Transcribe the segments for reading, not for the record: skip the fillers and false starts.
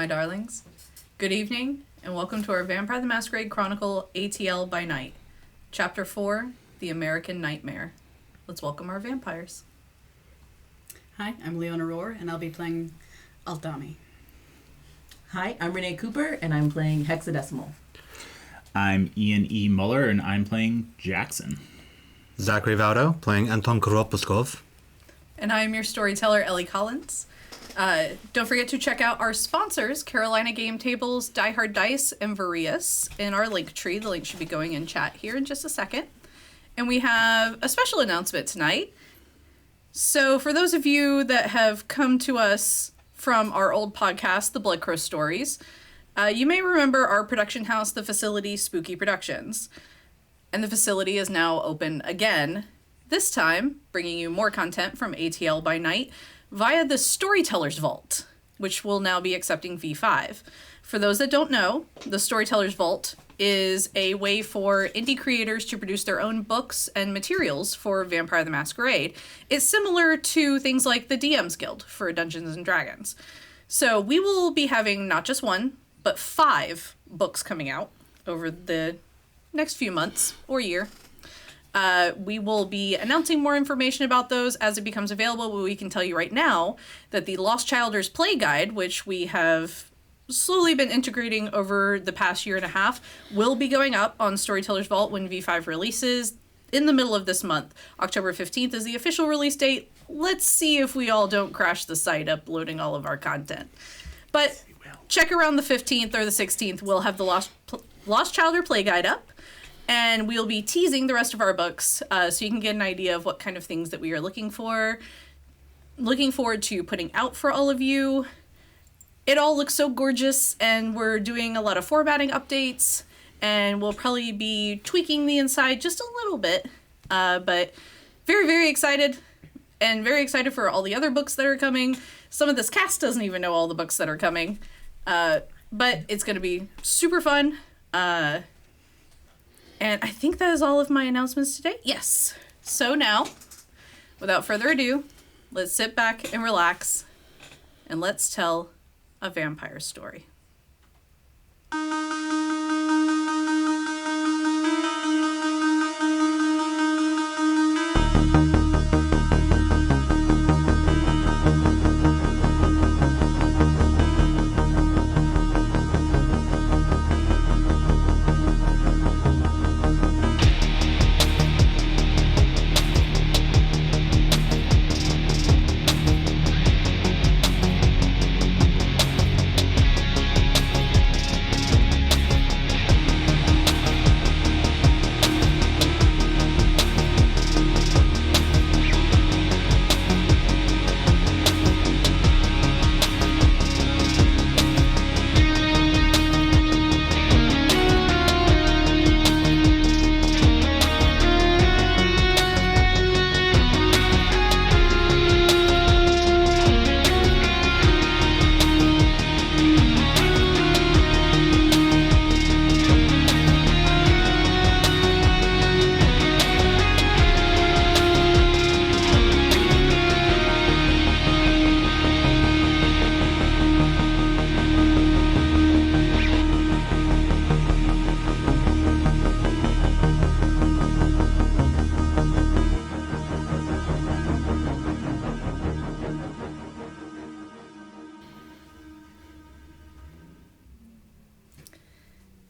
my darlings. Good evening, and welcome to our Vampire the Masquerade Chronicle ATL By Night. Chapter 4, The American Nightmare. Let's welcome our vampires. Hi, I'm Leona Rohr, and I'll be playing Altamy. Hi, I'm Renee Cooper, and I'm playing Hexadecimal. I'm Ian E. Muller, and I'm playing Jackson. Zachary Vaudo, playing Anton Koroposkov. And I am your storyteller, Ellie Collins. Don't forget to check out our sponsors, Carolina Game Tables, Die Hard Dice, and Various, in our link tree. The link should be going in chat here in just a second. And we have a special announcement tonight. So for those of you that have come to us from our old podcast, The Blood Crow Stories, you may remember our production house, the facility Spooky Productions. And the facility is now open again, this time bringing you more content from ATL By Night via the Storyteller's Vault, which will now be accepting V5. For those that don't know, the Storyteller's Vault is a way for indie creators to produce their own books and materials for Vampire the Masquerade. It's similar to things like the DM's Guild for Dungeons and Dragons. So we will be having not just one, but 5 books coming out over the next few months or year. We will be announcing more information about those as it becomes available, but we can tell you right now that the Lost Childers Play Guide, which we have slowly been integrating over the past year and a half, will be going up on Storyteller's Vault when V5 releases in the middle of this month. October 15th is the official release date. Let's see if we all don't crash the site uploading all of our content. But check around the 15th or the 16th. We'll have the Lost Childer Play Guide up. And we'll be teasing the rest of our books so you can get an idea of what kind of things that we are looking for. Looking forward to putting out for all of you. It all looks so gorgeous, and we're doing a lot of formatting updates, and we'll probably be tweaking the inside just a little bit. But very, very excited, and very excited for all the other books that are coming. Some of this cast doesn't even know all the books that are coming. But it's going to be super fun. And I think that is all of my announcements today. Yes. So now, without further ado, let's sit back and relax, and let's tell a vampire story.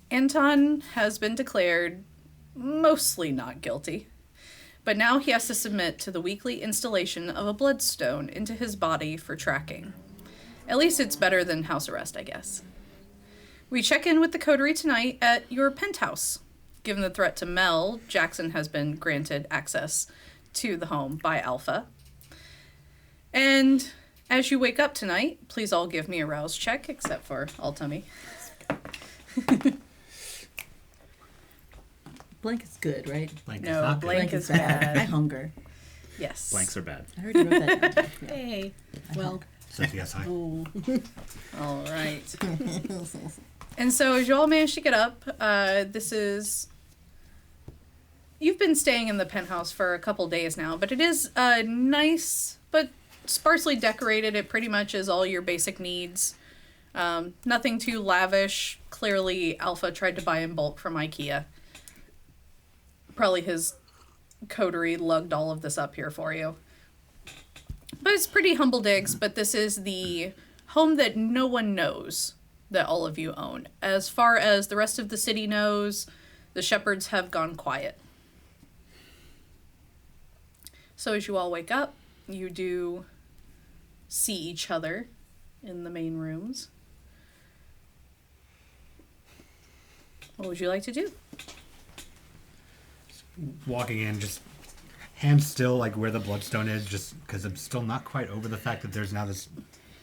Anton has been declared mostly not guilty, but now he has to submit to the weekly installation of a bloodstone into his body for tracking. At least it's better than house arrest, I guess. We check in with the Coterie tonight at your penthouse. Given the threat to Mel, Jackson has been granted access to the home by Alpha. And as you wake up tonight, please all give me a rouse check, except for Altamy. Blank is good, right? Blank is No, not good. blank is bad. I hunger. Yes. Blanks are bad. I already wrote that down. Yeah. Hey. Well, Sophie, yes, hi. oh. All right. And so as you all manage to get up, you've been staying in the penthouse for a couple days now, but it is nice but sparsely decorated. It pretty much is all your basic needs. Nothing too lavish. Clearly, Alpha tried to buy in bulk from IKEA. Probably his coterie lugged all of this up here for you. But it's pretty humble digs, but this is the home that no one knows that all of you own. As far as the rest of the city knows, the shepherds have gone quiet. So as you all wake up, you do see each other in the main rooms. What would you like to do? Walking in, just hands still, like where the bloodstone is, just because I'm still not quite over the fact that there's now this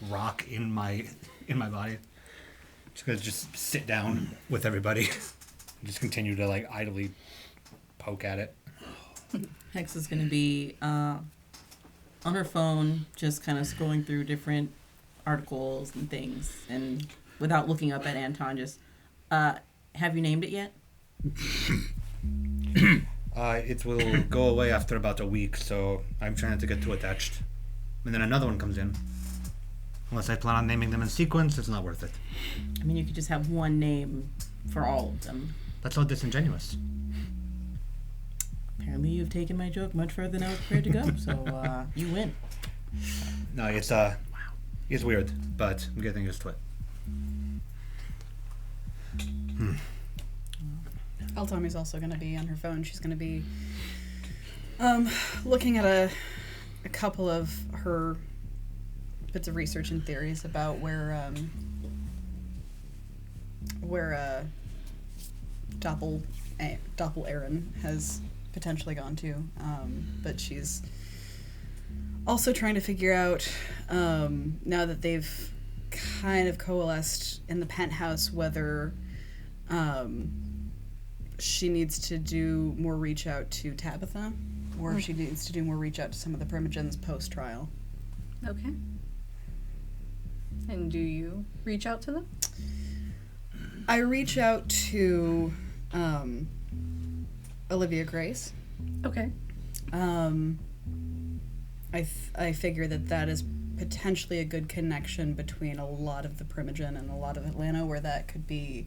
rock in my body. Just gonna just sit down with everybody, just continue to like idly poke at it. Hex is going to be on her phone, just kind of scrolling through different articles and things, and without looking up at Anton, just, have you named it yet? It will go away after about a week, so I'm trying not to get too attached. And then another one comes in. Unless I plan on naming them in sequence, it's not worth it. I mean, you could just have one name for all of them. That's all disingenuous. Apparently you've taken my joke much further than I was prepared to go, so you win. No, it's weird, but I'm getting used to it. Altamy's also going to be on her phone. She's going to be looking at a couple of her bits of research and theories about where Doppel-Aaron has potentially gone to, but she's also trying to figure out, now that they've kind of coalesced in the penthouse, whether she needs to do more reach out to Tabitha, or if she needs to do more reach out to some of the Primogens post-trial. Okay. And do you reach out to them? I reach out to Olivia Grace. Okay. I figure that is potentially a good connection between a lot of the Primogen and a lot of Atlanta, where that could be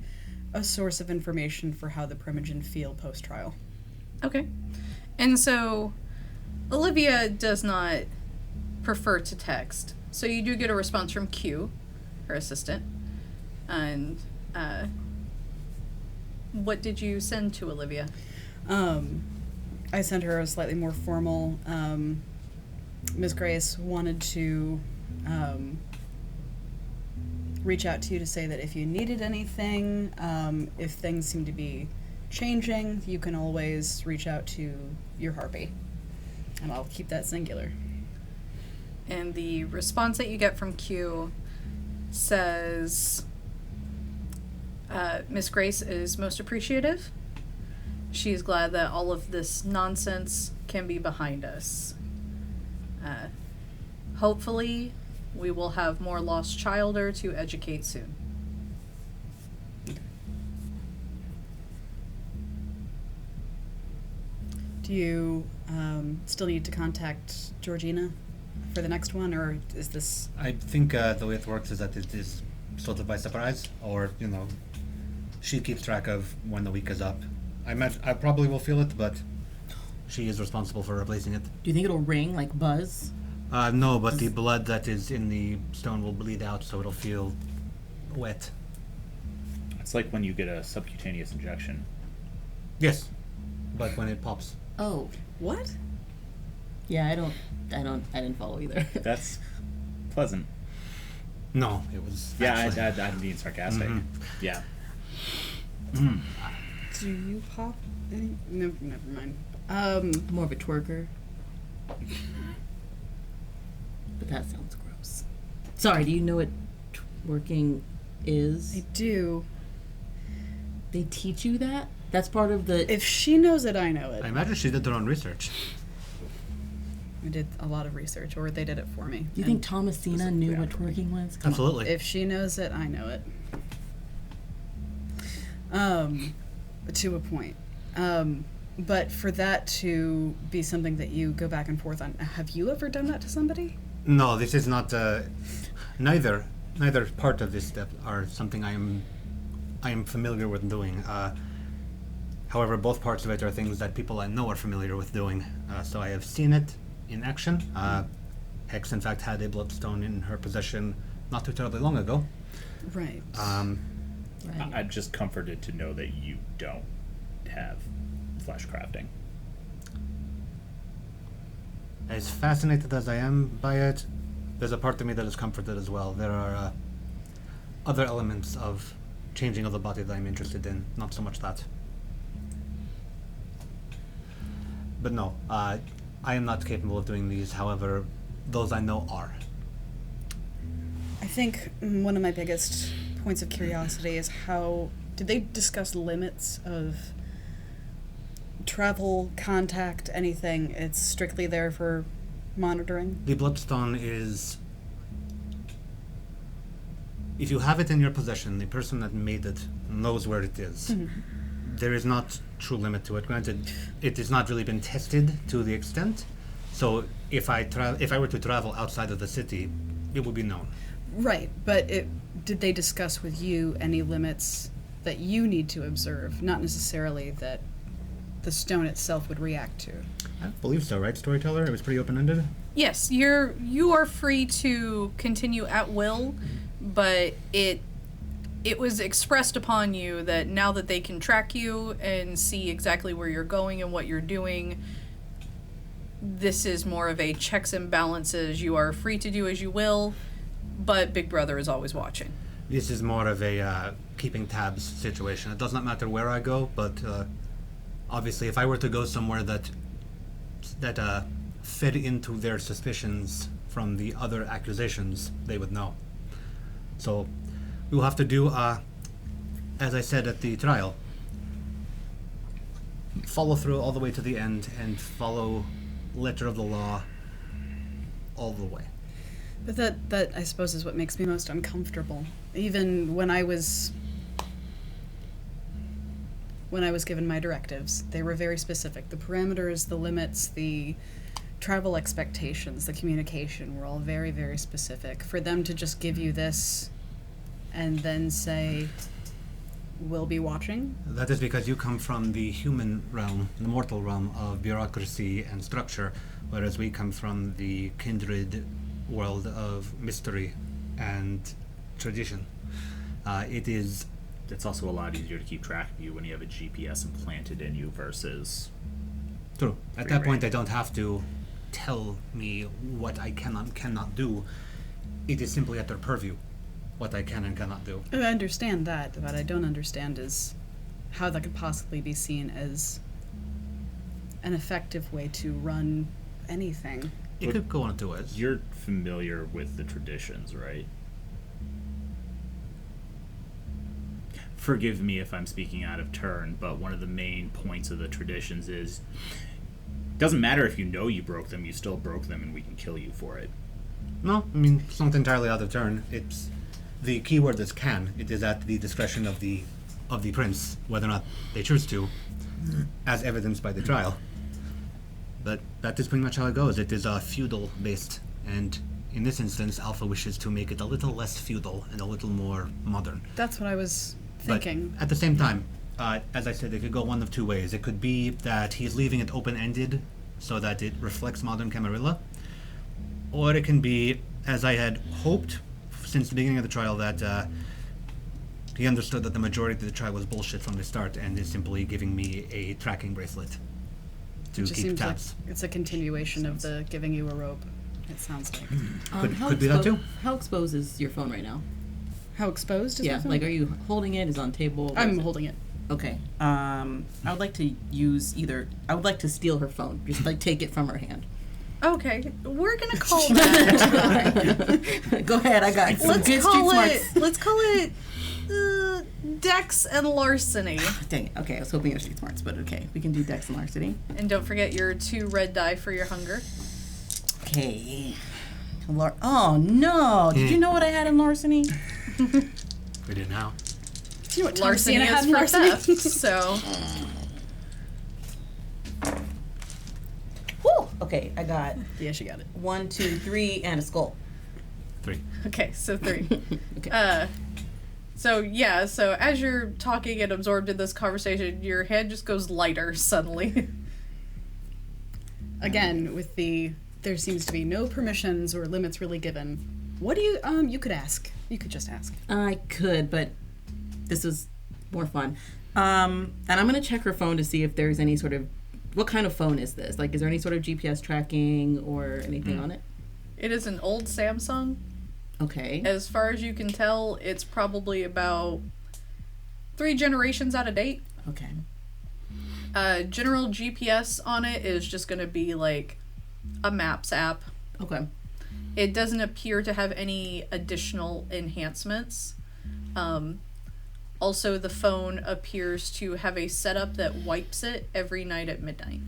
a source of information for how the Primogen feel post-trial. Okay. And so Olivia does not prefer to text. So you do get a response from Q, her assistant. And what did you send to Olivia? I sent her a slightly more formal, Ms. Grace wanted to reach out to you to say that if you needed anything, if things seem to be changing, you can always reach out to your harpy. And I'll keep that singular. And the response that you get from Q says, Miss Grace is most appreciative. She is glad that all of this nonsense can be behind us. Hopefully, we will have more lost childer to educate soon. Do you still need to contact Georgina for the next one, or is this... I think the way it works is that it is sort of by surprise, or, she keeps track of when the week is up. I probably will feel it, but she is responsible for replacing it. Do you think it'll ring, like buzz? No, but the blood that is in the stone will bleed out, so it'll feel wet. It's like when you get a subcutaneous injection. Yes, but when it pops. Oh. What? Yeah, I didn't follow either. That's pleasant. No, it was. Yeah, actually- I'm being sarcastic. Mhm. Yeah. Do you pop any... No, never mind. More of a twerker. But that sounds gross. Sorry, do you know what twerking is? I do. They teach you that? That's part of the... If she knows it, I know it. I imagine she did her own research. We did a lot of research, or they did it for me. Do you And think Thomasina knew what twerking was? Come on. Absolutely. if she knows it, I know it. To a point. But for that to be something that you go back and forth on, have you ever done that to somebody? No, this is not. Neither neither part of this step are something I am familiar with doing. However, both parts of it are things that people I know are familiar with doing. So I have seen it in action. Hex, in fact, had a bloodstone in her possession not too terribly long ago. Right. Right. I'm just comforted to know that you don't have flesh crafting. As fascinated as I am by it, there's a part of me that is comforted as well. There are other elements of changing of the body that I'm interested in, not so much that. But no, I am not capable of doing these, however, those I know are. I think one of my biggest points of curiosity is how did they discuss limits of travel, contact, anything? It's strictly there for monitoring. The bloodstone is... If you have it in your possession, the person that made it knows where it is. There is not true limit to it. Granted, it has not really been tested to the extent. So if I were to travel outside of the city, it would be known. Right, but did they discuss with you any limits that you need to observe, not necessarily that the stone itself would react to? I believe so, right, storyteller? It was pretty open-ended. Yes, you are free to continue at will, but it was expressed upon you that now that they can track you and see exactly where you're going and what you're doing, this is more of a checks and balances. You are free to do as you will, but Big Brother is always watching. This is more of a keeping tabs situation. It does not matter where I go, but obviously if I were to go somewhere that fed into their suspicions from the other accusations, they would know. So we will have to do, as I said at the trial, follow through all the way to the end and follow letter of the law all the way. But that I suppose is what makes me most uncomfortable. Even when I was given my directives, they were very specific. The parameters, the limits, the travel expectations, the communication were all very, very specific. For them to just give you this and then say, we'll be watching? That is because you come from the human realm, the mortal realm of bureaucracy and structure, whereas we come from the kindred world of mystery and tradition. It's also a lot easier to keep track of you when you have a GPS implanted in you versus... True. At that point, they don't have to tell me what I can and cannot do. It is simply at their purview what I can and cannot do. I understand that. What I don't understand is how that could possibly be seen as an effective way to run anything. It could go on two ways. You're familiar with the traditions, right? Forgive me if I'm speaking out of turn, but one of the main points of the traditions is it doesn't matter if you know you broke them, you still broke them and we can kill you for it. No, I mean, it's not entirely out of turn. It's the key word is can. It is at the discretion of the prince, whether or not they choose to, as evidenced by the trial. But that is pretty much how it goes. It is feudal based, and in this instance, Alpha wishes to make it a little less feudal and a little more modern. That's what I was thinking. But at the same time, as I said, it could go one of two ways. It could be that he's leaving it open-ended so that it reflects modern Camarilla, or it can be, as I had hoped since the beginning of the trial, that he understood that the majority of the trial was bullshit from the start and is simply giving me a tracking bracelet to It just keep seems tabs. like it's a continuation of the giving you a rope, it sounds like. Could be that too. How exposed is your phone right now? How exposed is my phone? Like, are you holding it? Is it on table? I'm holding it. Okay. I would like to I would like to steal her phone. Just like take it from her hand. Okay, we're gonna call that. Go ahead. I got some good street smarts. Let's call it Dex and larceny. Dang it. Okay, I was hoping it was street smarts, but okay, we can do Dex and larceny. And don't forget your 2 red die for your hunger. Okay. Oh no! Did you know what I had in larceny? We do now. You know what Larceny Thomasina had is in for larceny? theft, so... Whew. Okay, I got Yeah, she got it. 1, 2, 3, and a skull. 3. Okay, so 3. Okay. So as you're talking and absorbed in this conversation, your hand just goes lighter suddenly. Again, with there seems to be no permissions or limits really given. What do you could ask. You could just ask. I could, but this was more fun. And I'm going to check her phone to see if there's any sort of... What kind of phone is this? Like, is there any sort of GPS tracking or anything on it? It is an old Samsung. Okay. As far as you can tell, it's probably about 3 generations out of date. Okay. General GPS on it is just going to be like a Maps app. Okay. It doesn't appear to have any additional enhancements. Also, the phone appears to have a setup that wipes it every night at midnight.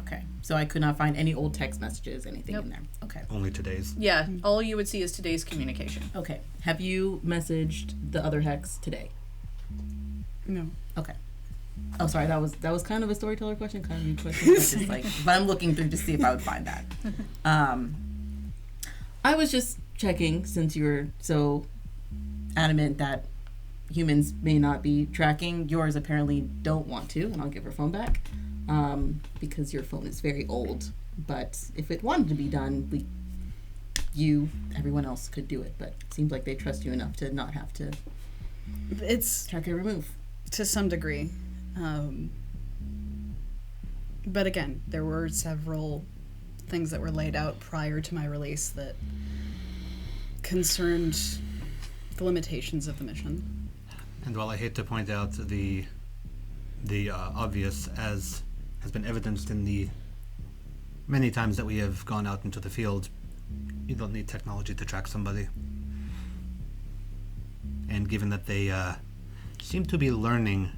Okay. So I could not find any old text messages, anything Nope. in there. Okay. Only today's. Yeah, all you would see is today's communication. Okay. Have you messaged the other hex today? No. Okay. Oh, sorry. That was kind of a storyteller question, kind of a question. But just like, but I'm looking through to see if I would find that. I was just checking since you were so adamant that humans may not be tracking. Yours apparently don't want to, and I'll give her phone back because your phone is very old. But if it wanted to be done, everyone else could do it. But it seems like they trust you enough to not have to It's track every move. to some degree. But again, there were several things that were laid out prior to my release that concerned the limitations of the mission. And while I hate to point out the obvious, as has been evidenced in the many times that we have gone out into the field, you don't need technology to track somebody. And given that they seem to be learning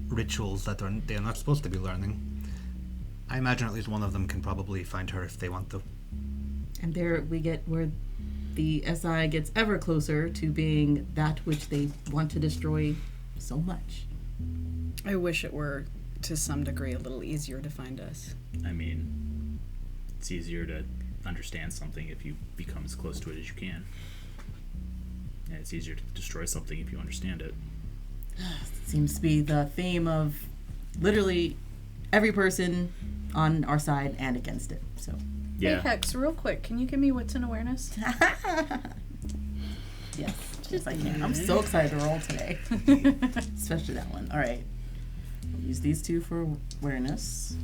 rituals that they are not supposed to be learning, I imagine at least one of them can probably find her if they want to. And there we get where the SI gets ever closer to being that which they want to destroy so much. I wish it were, to some degree, a little easier to find us. I mean, it's easier to understand something if you become as close to it as you can. And it's easier to destroy something if you understand it. Seems to be the theme of literally every person on our side and against it. So Yeah. Hey, Hex, real quick, can you give me what's in awareness? yes, I can. I'm so excited to roll today. Especially that one. Alright. I'll use these 2 for awareness.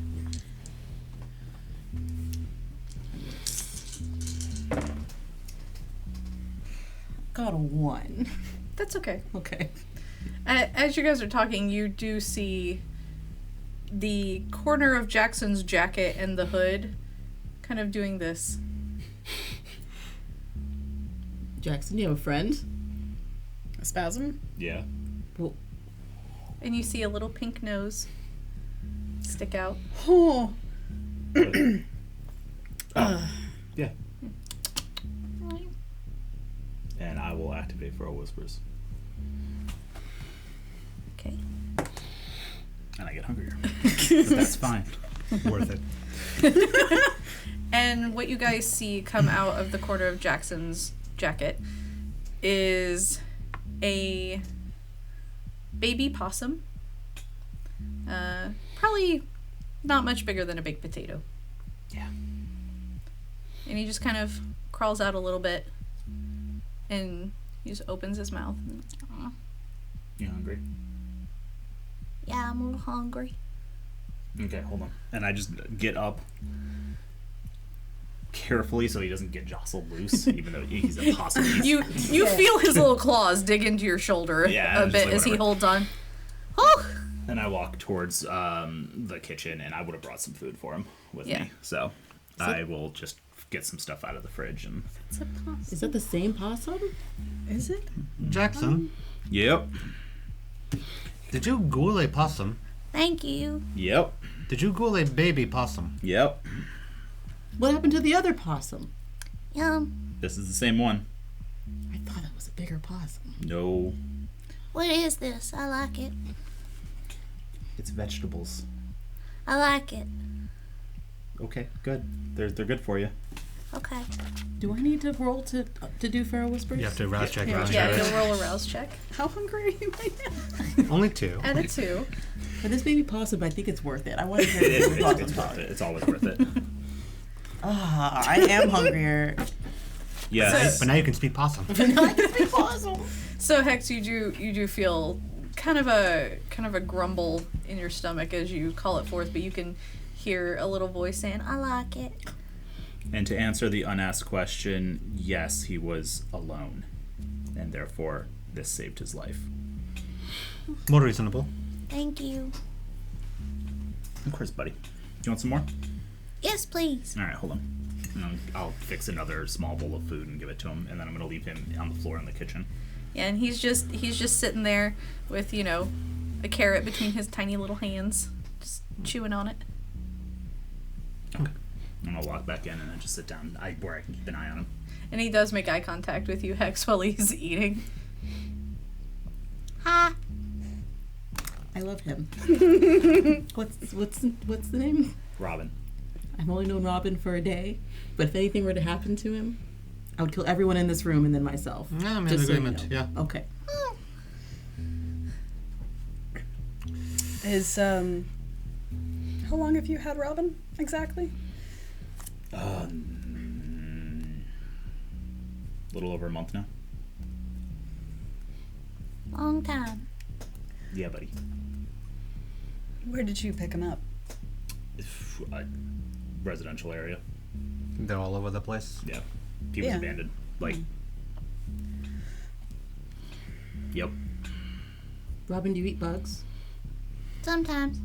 Got a 1. That's okay. Okay. As you guys are talking, you do see the corner of Jackson's jacket and the hood kind of doing this. Jackson, you have a friend? A spasm? Yeah. Well, And you see a little pink nose stick out. Oh. Yeah. And I will activate Feral Whispers. Okay. And I get hungrier. But that's fine. Worth it. And what you guys see come out of the corner of Jackson's jacket is a baby possum. Probably not much bigger than a baked potato. Yeah. And he just kind of crawls out a little bit and he just opens his mouth. And, "Aw, You hungry? yeah, I'm a little hungry." Okay, hold on. And I just get up carefully so he doesn't get jostled loose, even though he's a possum. You feel his little claws dig into your shoulder Yeah, a just bit like as he whatever. holds on. Oh! And I walk towards the kitchen, and I would have brought some food for him with Yeah. me. So I will just get some stuff out of the fridge. And It's a possum. is that the same possum? Is it? Jackson, Yep. did you ghoul a possum? Thank you. Yep. Did you ghoul a baby possum? Yep. What happened to the other possum? Yum. This is the same one. I thought it was a bigger possum. No. What is this? I like it. It's vegetables. I like it. Okay, good. They're good for you. Okay. Do I need to roll to do Feral Whispers? You have to rouse check. Rouse Yeah, check. you'll roll a rouse check. How hungry are you right now? Only 2. Add a 2. For this baby possum, I think it's worth it. I want to hear It's the possum worth talk. it. It's always worth it. I am hungrier. Yes. But now you can speak possum. So Hex, you do feel kind of a grumble in your stomach as you call it forth, but you can hear a little voice saying, "I like it." And to answer the unasked question, yes, he was alone, and therefore this saved his life. More reasonable. Thank you. Of course, buddy. Do you want some more? Yes, please. All right, hold on. And I'll fix another small bowl of food and give it to him, and then I'm gonna leave him on the floor in the kitchen. Yeah, and he's just sitting there with, a carrot between his tiny little hands, just chewing on it. Okay. And I'll walk back in and then just sit down where I can keep an eye on him. And he does make eye contact with you, Hex, while he's eating. Hi. I love him. What's the name? Robin. I've only known Robin for a day, but if anything were to happen to him, I would kill everyone in this room and then myself. Yeah, I'm in Just so you agreement. know. Yeah. Okay. How long have you had Robin exactly? A little over a month now. Long time. Yeah, buddy. Where did you pick him up? A residential area. They're all over the place. Yeah. He was Yeah. abandoned. Yep. Robin, do you eat bugs? Sometimes.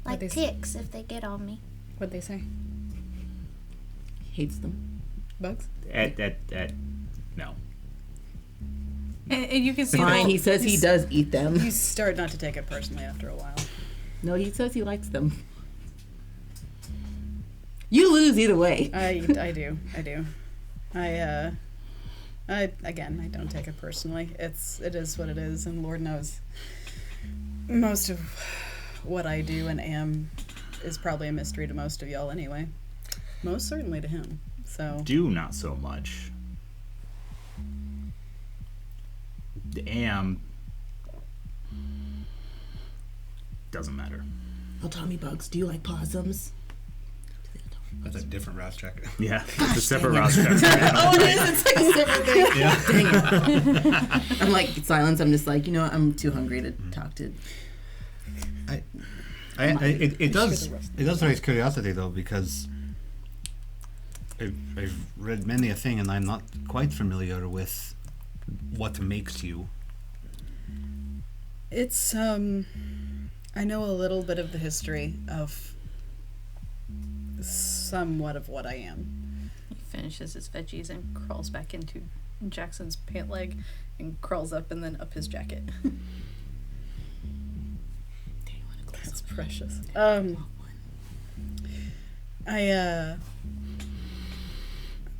Like What'd they ticks if they get on me. What'd they say? Hates them. Bugs? No. And you can see Fine, the- he says he does eat them. You start not to take it personally after a while. No, he says he likes them. You lose either way. I do. I don't take it personally. It is what it is, and Lord knows most of what I do and am is probably a mystery to most of y'all anyway. Most certainly to him. So Do not so much. Am doesn't matter. Altamy bugs, do you like possums? That's a different rouse check. Yeah. It's a separate roster. Oh, it is. It's like a separate thing. Yeah. Dang it. I'm like, silence. I'm just like, I'm too hungry to talk to. It does raise curiosity though, because I've read many a thing and I'm not quite familiar with what makes you. it's I know a little bit of the history of somewhat of what I am. He finishes his veggies and crawls back into Jackson's pant leg and crawls up and then up his jacket. That's precious.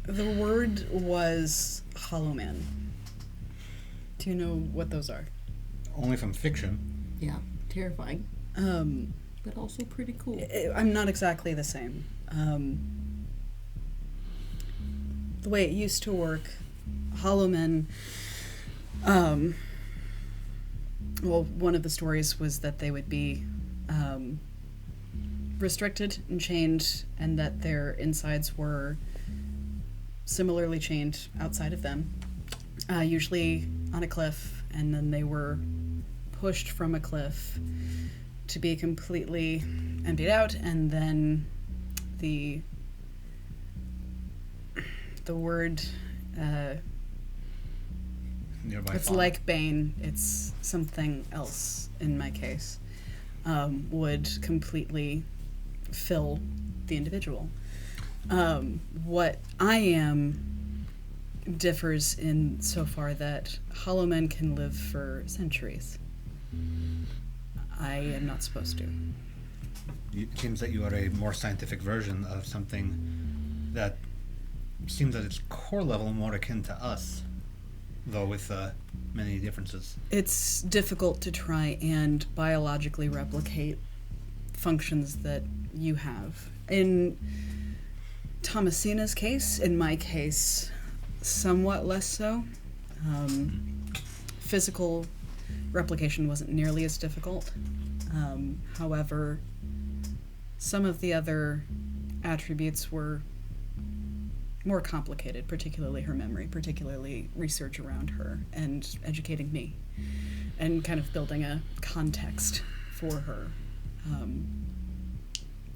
The word was hollow man. Do you know what those are? Only from fiction. Yeah, terrifying, but also pretty cool. I'm not exactly the same. The way it used to work, hollow men, well, one of the stories was that they would be restricted and chained, and that their insides were similarly chained outside of them, usually on a cliff, and then they were pushed from a cliff to be completely emptied out, and then the word Nearby it's fauna. like Bane, it's something else in my case, would completely fill the individual. What I am differs in so far that hollow men can live for centuries. I am not supposed to. It seems that you are a more scientific version of something that seems at its core level more akin to us, though with many differences. It's difficult to try and biologically replicate functions that you have. In Thomasina's case, in my case, somewhat less so. Physical replication wasn't nearly as difficult. However, some of the other attributes were more complicated, particularly her memory, particularly research around her and educating me and kind of building a context for her.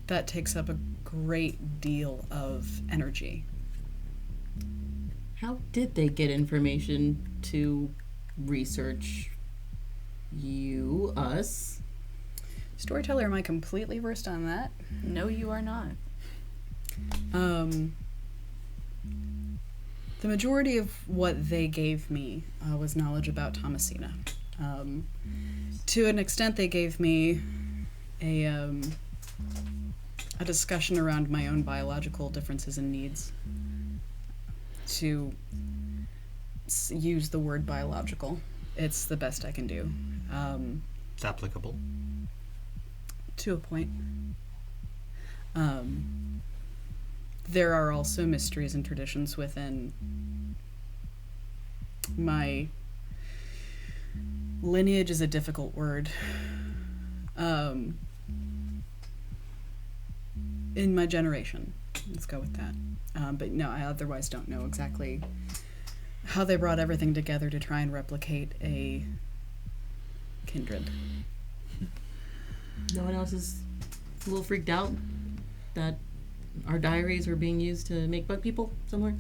That takes up a great deal of energy. How did they get information to research you, us? Storyteller, am I completely versed on that? No, you are not. The majority of what they gave me was knowledge about Thomasina. To an extent, they gave me a discussion around my own biological differences and needs. To use the word biological, it's the best I can do. It's applicable. To a point. There are also mysteries and traditions within my lineage is a difficult word. In my generation. Let's go with that. But no, I otherwise don't know exactly how they brought everything together to try and replicate a kindred. No one else is a little freaked out that our diaries are being used to make bug people somewhere?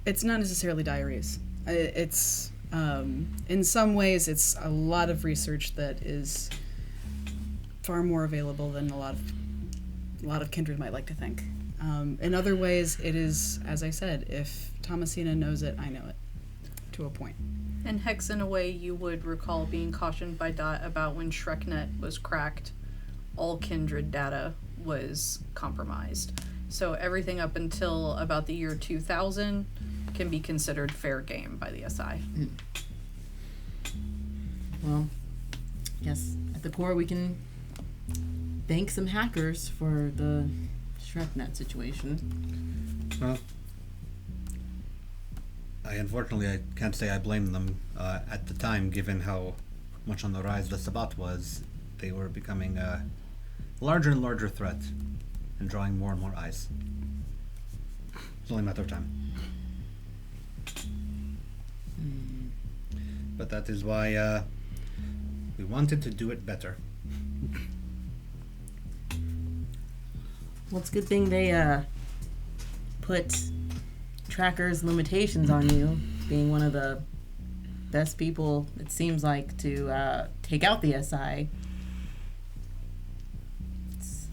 It's not necessarily diaries. It's in some ways it's a lot of research that is far more available than a lot of kindred might like to think. In other ways, it is, as I said, if Thomasina knows it, I know it, to a point. And Hex, in a way, you would recall being cautioned by Dot about when ShrekNet was cracked, all kindred data was compromised. So everything up until about the year 2000 can be considered fair game by the SI. Well, yes, at the core we can thank some hackers for the ShrekNet situation. Well, unfortunately I can't say I blame them. At the time, given how much on the rise the Sabbat was, they were becoming a larger and larger threat and drawing more and more eyes. It's only a matter of time. But that is why we wanted to do it better. Well, it's a good thing they put trackers limitations on you, being one of the best people, it seems like, to take out the SI.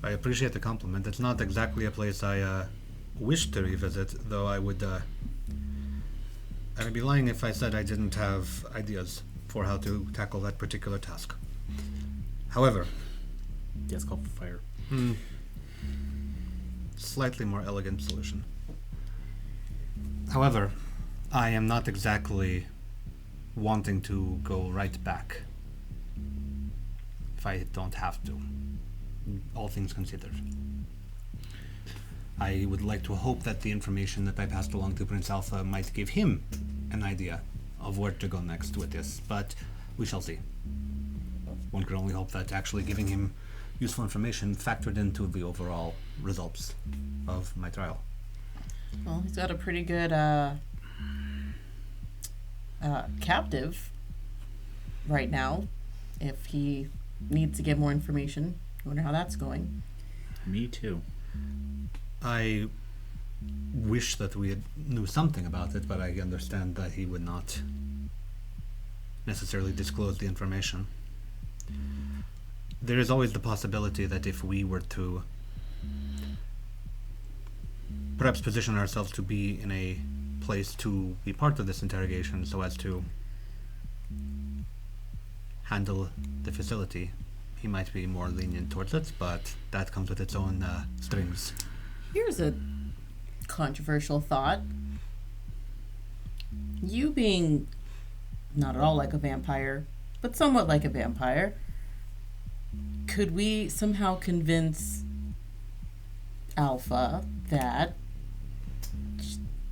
I appreciate the compliment. It's not exactly a place I wish to revisit, though I would be lying if I said I didn't have ideas for how to tackle that particular task. However, Yeah, it's called fire. slightly more elegant solution. However, I am not exactly wanting to go right back if I don't have to, all things considered. I would like to hope that the information that I passed along to Prince Alpha might give him an idea of where to go next with this, but we shall see. One can only hope that actually giving him useful information factored into the overall results of my trial. Well, he's got a pretty good captive right now. If he needs to get more information, I wonder how that's going. Me too. I wish that we knew something about it, but I understand that he would not necessarily disclose the information. There is always the possibility that if we were to perhaps position ourselves to be in a place to be part of this interrogation so as to handle the facility, he might be more lenient towards it, but that comes with its own strings. Here's a controversial thought. You being not at all like a vampire, but somewhat like a vampire, could we somehow convince Alpha that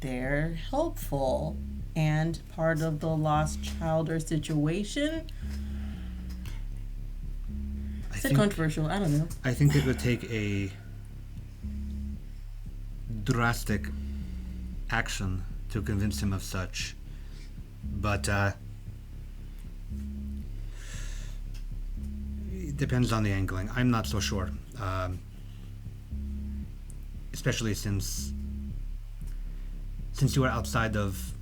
they're helpful and part of the lost childer situation. It's controversial. I don't know. I think it would take a drastic action to convince him of such, but it depends on the angling. I'm not so sure, especially since you are outside of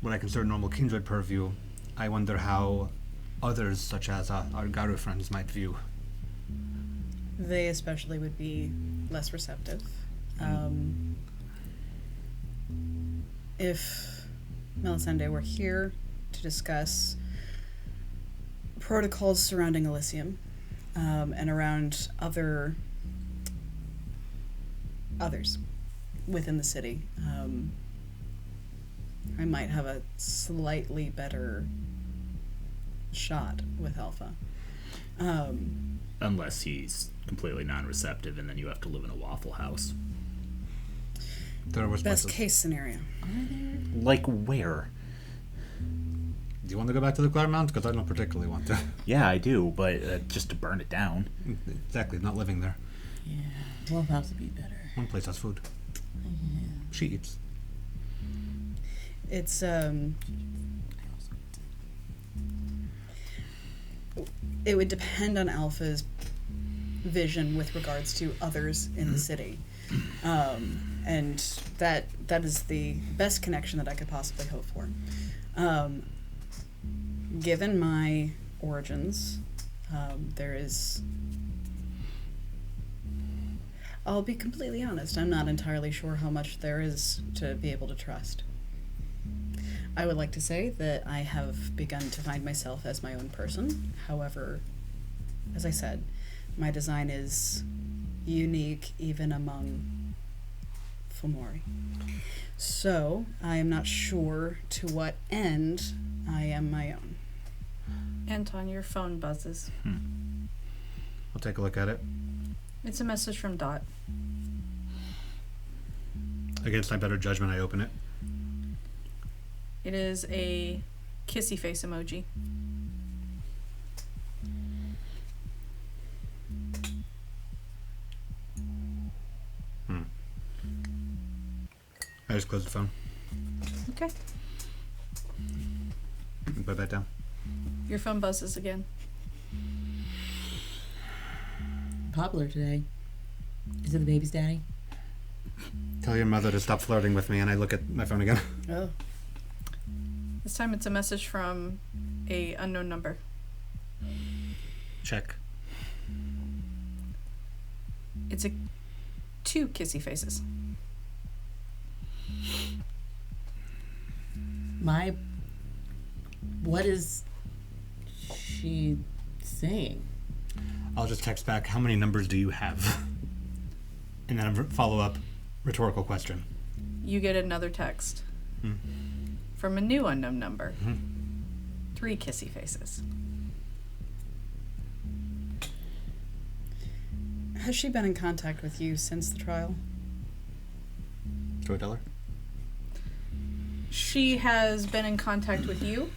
what I consider normal kindred purview. I wonder how others, such as our Garu friends, might view. They especially would be less receptive. If Melisande were here to discuss protocols surrounding Elysium, and around others within the city, I might have a slightly better shot with Alpha. Unless he's completely non-receptive and then you have to live in a Waffle House. Best case scenario. Like where? Do you want to go back to the Claremont? Because I don't particularly want to. Yeah, I do, but just to burn it down. Exactly, not living there. Yeah, well, that would be better. One place has food. Yeah. She eats. It's it would depend on Alpha's vision with regards to others in the city, and that is the best connection that I could possibly hope for. Given my origins, there is. I'll be completely honest. I'm not entirely sure how much there is to be able to trust. I would like to say that I have begun to find myself as my own person. However, as I said, my design is unique even among Fomori. So, I am not sure to what end I am my own. Anton, your phone buzzes. I'll take a look at it. It's a message from Dot. Against my better judgment, I open it. It is a kissy face emoji. I just close the phone. Okay. And put that down. Your phone buzzes again. Popular today. Is it the baby's daddy? Tell your mother to stop flirting with me, and I look at my phone again. Oh. This time it's a message from a unknown number. Check. It's two kissy faces. What is she saying? I'll just text back, how many numbers do you have? And then a follow-up rhetorical question. You get another text from a new unknown number. 3 kissy faces. Has she been in contact with you since the trial? Storyteller? She has been in contact with you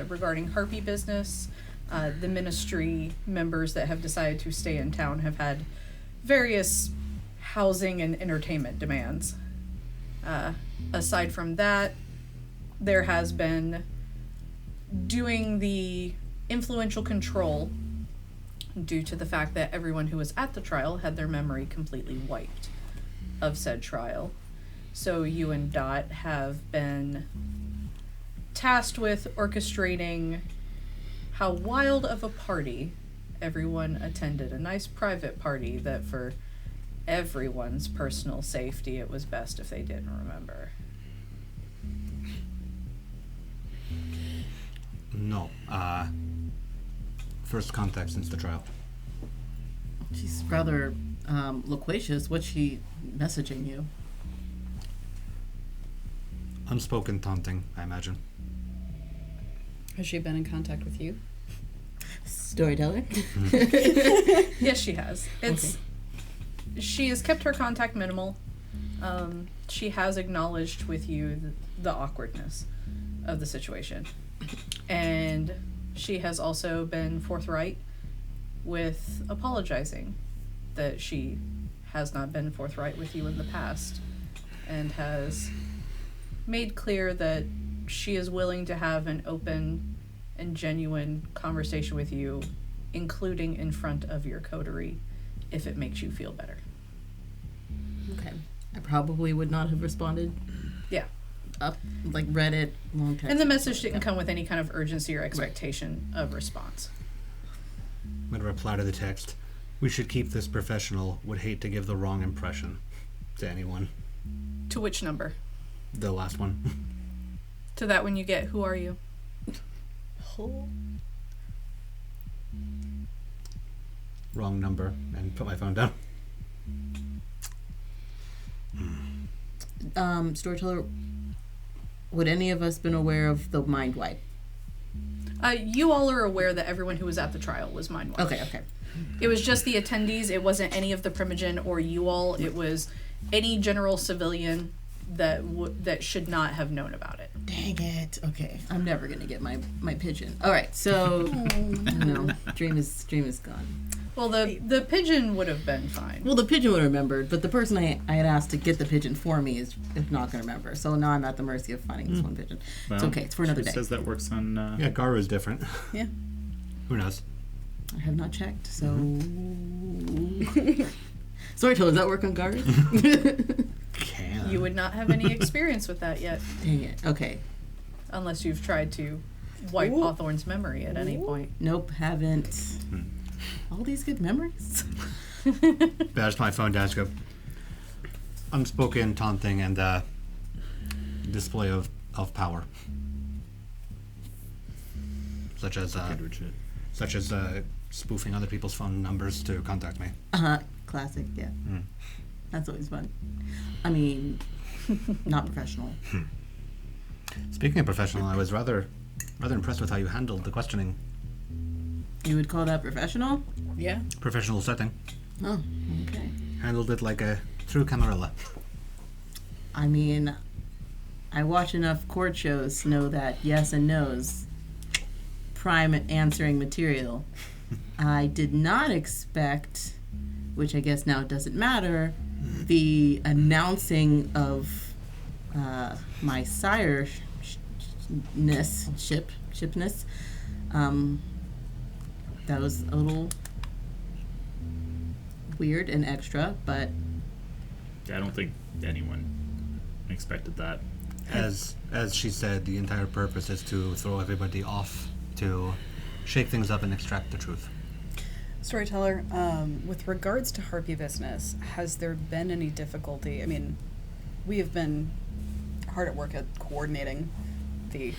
regarding Harpy business. The ministry members that have decided to stay in town have had various housing and entertainment demands. Aside from that, there has been doing the influential control due to the fact that everyone who was at the trial had their memory completely wiped of said trial. So you and Dot have been tasked with orchestrating how wild of a party everyone attended. A nice private party that for everyone's personal safety, it was best if they didn't remember. No. First contact since the trial. She's rather loquacious. What's she messaging you? Unspoken taunting, I imagine. Has she been in contact with you? Storyteller? Yes, she has. She has kept her contact minimal. She has acknowledged with you the awkwardness of the situation. And she has also been forthright with apologizing that she has not been forthright with you in the past, and has made clear that she is willing to have an open and genuine conversation with you, including in front of your coterie, if it makes you feel better. Okay. I probably would not have responded. Yeah. Read it long text. And the message didn't come with any kind of urgency or expectation of response. I'm going to reply to the text. We should keep this professional. Would hate to give the wrong impression to anyone. To which number? The last one. To that one you get, who are you? Wrong number, and put my phone down. Storyteller, would any of us been aware of the mind wipe? You all are aware that everyone who was at the trial was mind wiped. Okay. It was just the attendees. It wasn't any of the Primogen or you all. It was any general civilian that should not have known about it. Dang it. Okay. I'm never going to get my pigeon. All right. So, no. Dream is gone. Well, the pigeon would have been fine. Well, the pigeon would have remembered, but the person I had asked to get the pigeon for me is not going to remember. So now I'm at the mercy of finding this one pigeon. Well, it's okay. It's for another day. It says that works on... Yeah, Garu's different. Yeah. Who knows? I have not checked, so... Storyteller, does that work on Garu? Can. You would not have any experience with that yet, Dang it. Okay. unless you've tried to wipe Hawthorne's memory at any point. Nope, haven't. All these good memories. But I just put my phone down and go, unspoken taunting and display of power. Such as Kindred shit. spoofing other people's phone numbers to contact me. Classic, yeah. That's always fun. I mean, not professional. Speaking of professional, I was rather impressed with how you handled the questioning. You would call that professional? Yeah. Professional setting. Oh, okay. Handled it like a true Camarilla. I mean, I watch enough court shows to know that yes and no's prime answering material. I did not expect, which I guess now doesn't matter, the announcing of my shipness. That was a little weird and extra, but Yeah, I don't think anyone expected that. As she said, the entire purpose is to throw everybody off, to shake things up and extract the truth. Storyteller, with regards to Harpy business, has there been any difficulty? I mean, we have been hard at work at coordinating the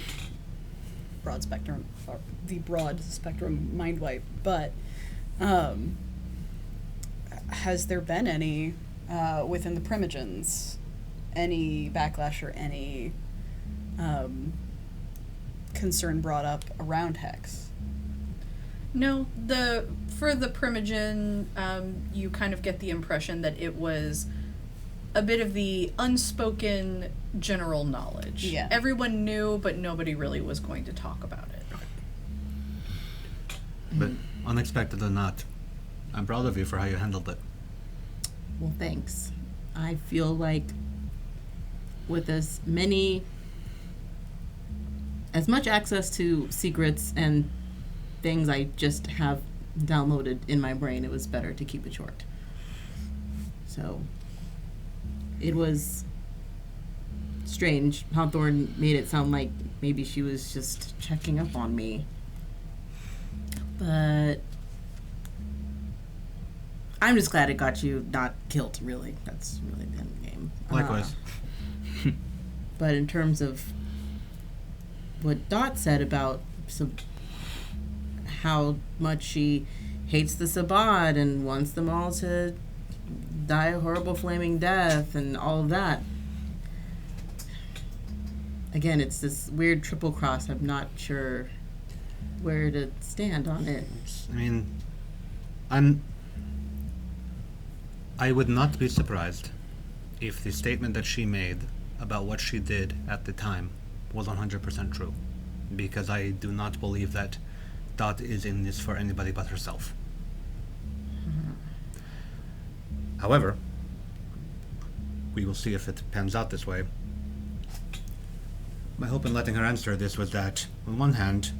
broad spectrum mind wipe, but has there been any within the Primogens, any backlash or any concern brought up around Hex? No, for the Primogen, you kind of get the impression that it was a bit of the unspoken general knowledge. Yeah. Everyone knew, but nobody really was going to talk about it. But unexpected or not, I'm proud of you for how you handled it. well, thanks. I feel like with as much access to secrets and things I just have downloaded in my brain, it was better to keep it short. So it was strange. Hawthorne made it sound like maybe she was just checking up on me. But I'm just glad it got you not killed, really. That's really the end of the game. Likewise. But in terms of what Dot said about how much she hates the Sabbat and wants them all to die a horrible flaming death and all of that. Again, it's this weird triple cross. I'm not sure where to stand on it. I mean, I would not be surprised if the statement that she made about what she did at the time was 100% true. Because I do not believe that Dot is in this for anybody but herself. However, we will see if it pans out this way. My hope in letting her answer this was that, on one hand,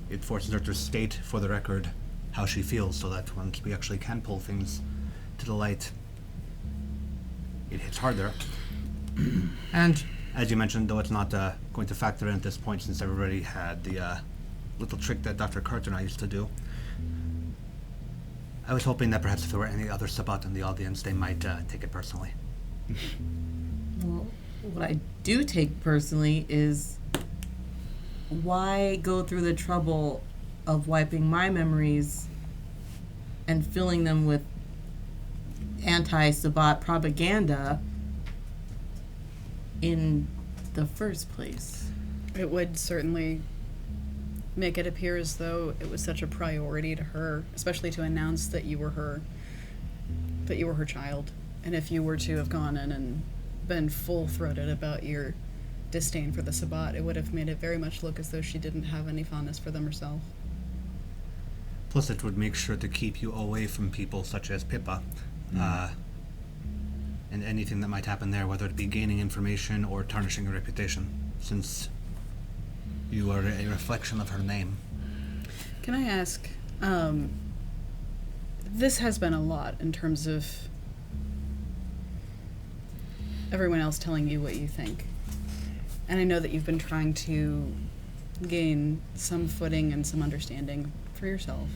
it forces her to state for the record how she feels, so that once we actually can pull things to the light, it hits harder. And, as you mentioned, though it's not going to factor in at this point since everybody had the little trick that Dr. Carter and I used to do, I was hoping that perhaps if there were any other Sabbat in the audience, they might take it personally. Well, what I do take personally is why go through the trouble of wiping my memories and filling them with anti-Sabbat propaganda in the first place? It would certainly make it appear as though it was such a priority to her, especially to announce that you were her child. And if you were to have gone in and been full-throated about your disdain for the Sabbat, it would have made it very much look as though she didn't have any fondness for them herself. Plus, it would make sure to keep you away from people such as Pippa, and anything that might happen there, whether it be gaining information or tarnishing your reputation, since you are a reflection of her name. Can I ask, this has been a lot in terms of everyone else telling you what you think. And I know that you've been trying to gain some footing and some understanding for yourself.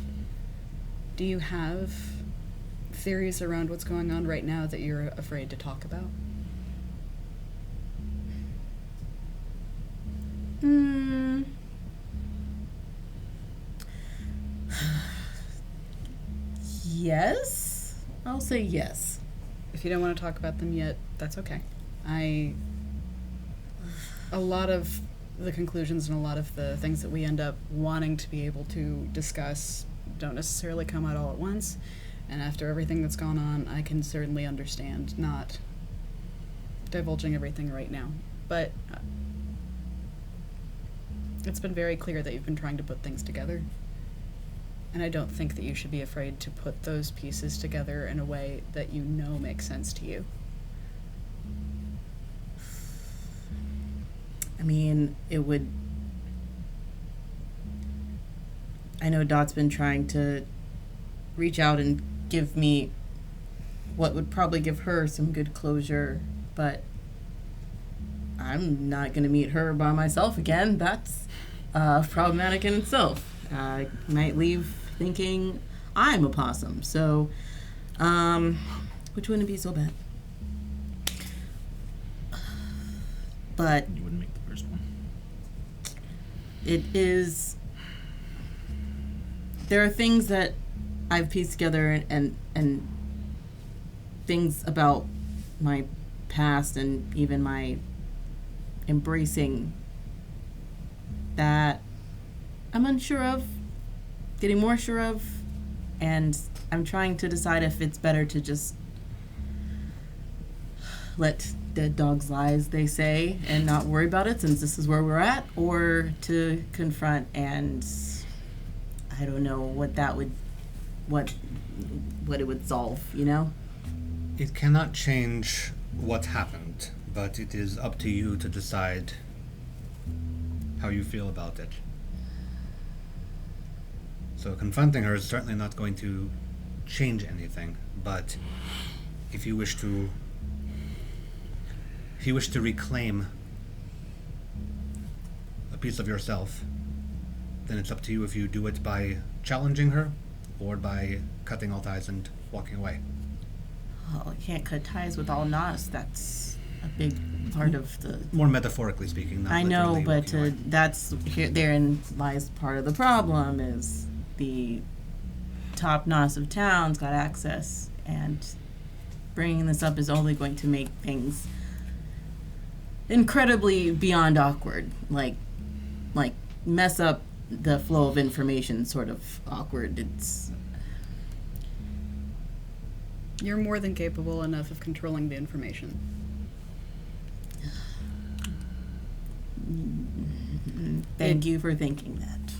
Do you have theories around what's going on right now that you're afraid to talk about? Yes. I'll say yes. If you don't want to talk about them yet, that's okay. A lot of the conclusions and a lot of the things that we end up wanting to be able to discuss don't necessarily come out all at once. And after everything that's gone on, I can certainly understand not divulging everything right now. But it's been very clear that you've been trying to put things together. And I don't think that you should be afraid to put those pieces together in a way that you know makes sense to you. I mean, it would... I know Dot's been trying to reach out and give me what would probably give her some good closure, but I'm not going to meet her by myself again. That's problematic in itself. I might leave thinking I'm a possum, so, which wouldn't be so bad. But You wouldn't make the first one. it is... There are things that I've pieced together and things about my past and even my embracing that I'm unsure of, getting more sure of, and I'm trying to decide if it's better to just let dead dogs lie, as they say, and not worry about it since this is where we're at, or to confront and I don't know what that would, what it would solve, you know? It cannot change what happened, but it is up to you to decide how you feel about it. So confronting her is certainly not going to change anything, but if you wish to reclaim a piece of yourself, then it's up to you if you do it by challenging her or by cutting all ties and walking away. Oh, I can't cut ties with all knots. That's a big part of the... More metaphorically speaking, not I know, literally but walking away. that's... Therein lies part of the problem, is the top nos of town's got access, and bringing this up is only going to make things incredibly beyond awkward. Like mess up the flow of information, sort of awkward. It's... You're more than capable enough of controlling the information. Thank you for thinking that.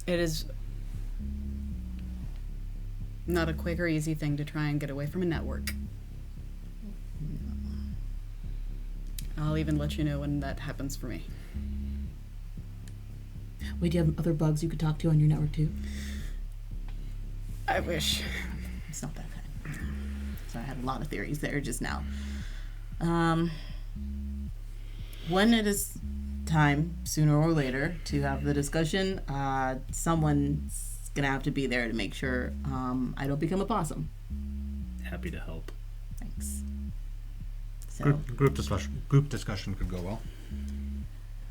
It is not a quick or easy thing to try and get away from a network. I'll even let you know when that happens for me. Wait, do you have other bugs you could talk to on your network too? I wish. It's not that bad. So I had a lot of theories there just now. When it is time, sooner or later, to have the discussion, someone's gonna have to be there to make sure I don't become a possum. Happy to help. Thanks. So, Group discussion could go well.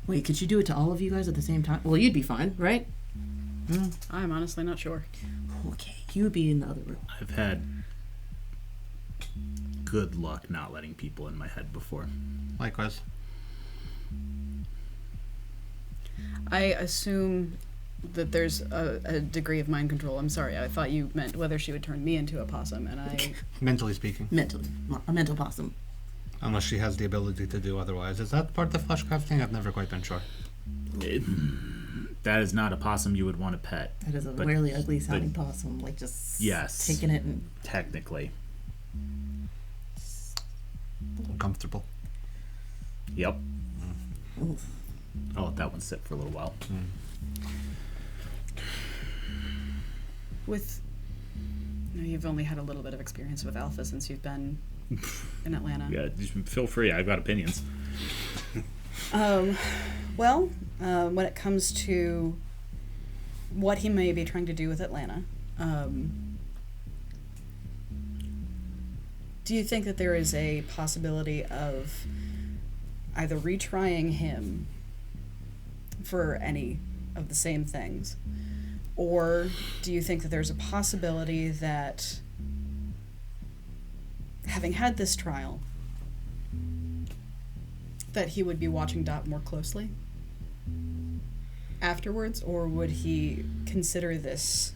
wait, could you do it to all of you guys at the same time? Well, you'd be fine, right? I'm honestly not sure. Okay, you would be in the other room. I've had good luck not letting people in my head before. Likewise. I assume that there's a degree of mind control. I'm sorry, I thought you meant whether she would turn me into a possum, and I... Mentally speaking. Mentally. A mental possum. Unless she has the ability to do otherwise. Is that part of the fleshcraft thing? I've never quite been sure. That is not a possum you would want to pet. That is a But- really ugly sounding possum. Like just Yes. taking it and Technically. Uncomfortable. Yep. oof. I'll let that one sit for a little while. With... You know, you've only had a little bit of experience with Alpha since you've been in Atlanta. Yeah, just feel free. I've got opinions. Well, when it comes to what he may be trying to do with Atlanta, do you think that there is a possibility of either retrying him for any of the same things, or do you think that there's a possibility that, having had this trial, that he would be watching Dot more closely afterwards, or would he consider this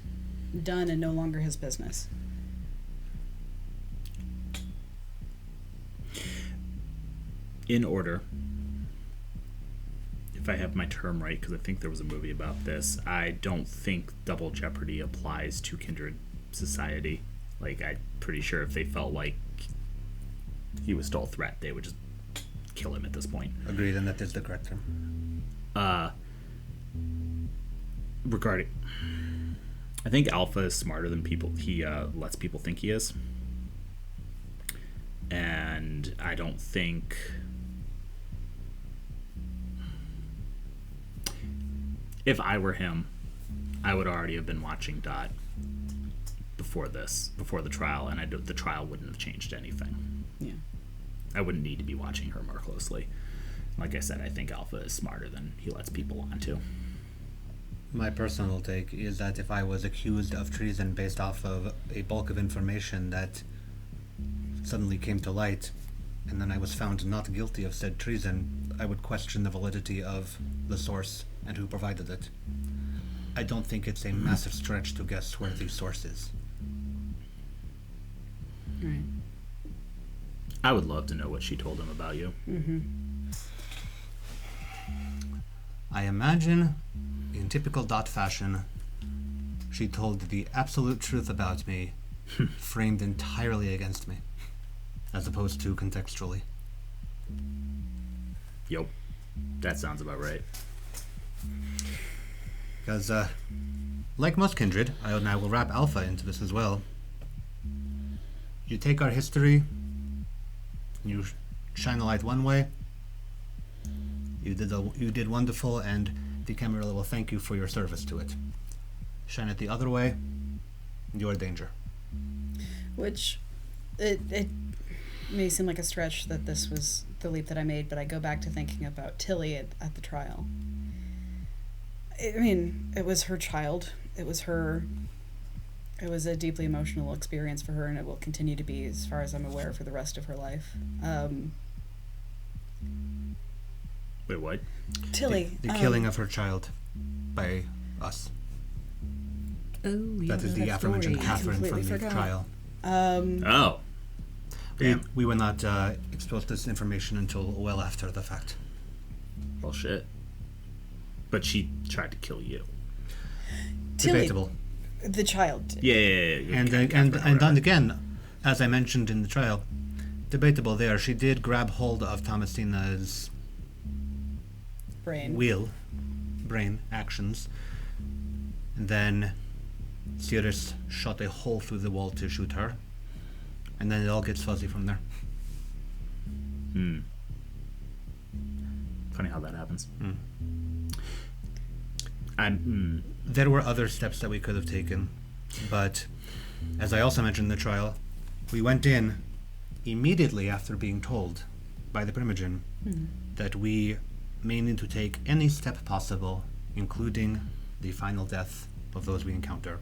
done and no longer his business? In order, if I have my term right, because I think there was a movie about this, I don't think double jeopardy applies to kindred society. Like, I'm pretty sure if they felt like he was still a threat, they would just kill him at this point. Agreed, and that is the correct term. Regarding, I think Alpha is smarter than people. He lets people think he is, and I don't think. If I were him, I would already have been watching Dot before the trial, and the trial wouldn't have changed anything. Yeah. I wouldn't need to be watching her more closely. Like I said, I think Alpha is smarter than he lets people onto. My personal take is that if I was accused of treason based off of a bulk of information that suddenly came to light, and then I was found not guilty of said treason, I would question the validity of the source and who provided it. I don't think it's a massive stretch to guess where the source is. Right. I would love to know what she told him about you. Mm-hmm. I imagine, in typical Dot fashion, she told the absolute truth about me, framed entirely against me, as opposed to contextually. Yep. That sounds about right. Because, like most kindred, and I will wrap Alpha into this as well, you take our history, you shine the light one way, you did wonderful, and the Camarilla will thank you for your service to it. Shine it the other way, you're a danger. Which, it may seem like a stretch that this was the leap that I made, but I go back to thinking about Tilly at the trial. I mean, it was her child. It was a deeply emotional experience for her, and it will continue to be, as far as I'm aware, for the rest of her life. Wait, what? Tilly. The killing of her child by us. Oh, we That don't is know the that aforementioned story. Catherine from completely the forgot. trial. Oh. Damn. We will not expose this information until well after the fact. Well, shit. But she tried to kill you. Tilly, Debatable. the child did. Yeah. And then again, as I mentioned in the trial, debatable there. She did grab hold of Thomasina's brain actions, and then Sirius shot a hole through the wall to shoot her, and then it all gets fuzzy from there. Funny how that happens. There were other steps that we could have taken, but as I also mentioned in the trial, we went in immediately after being told by the Primogen that we may need to take any step possible, including the final death of those we encounter.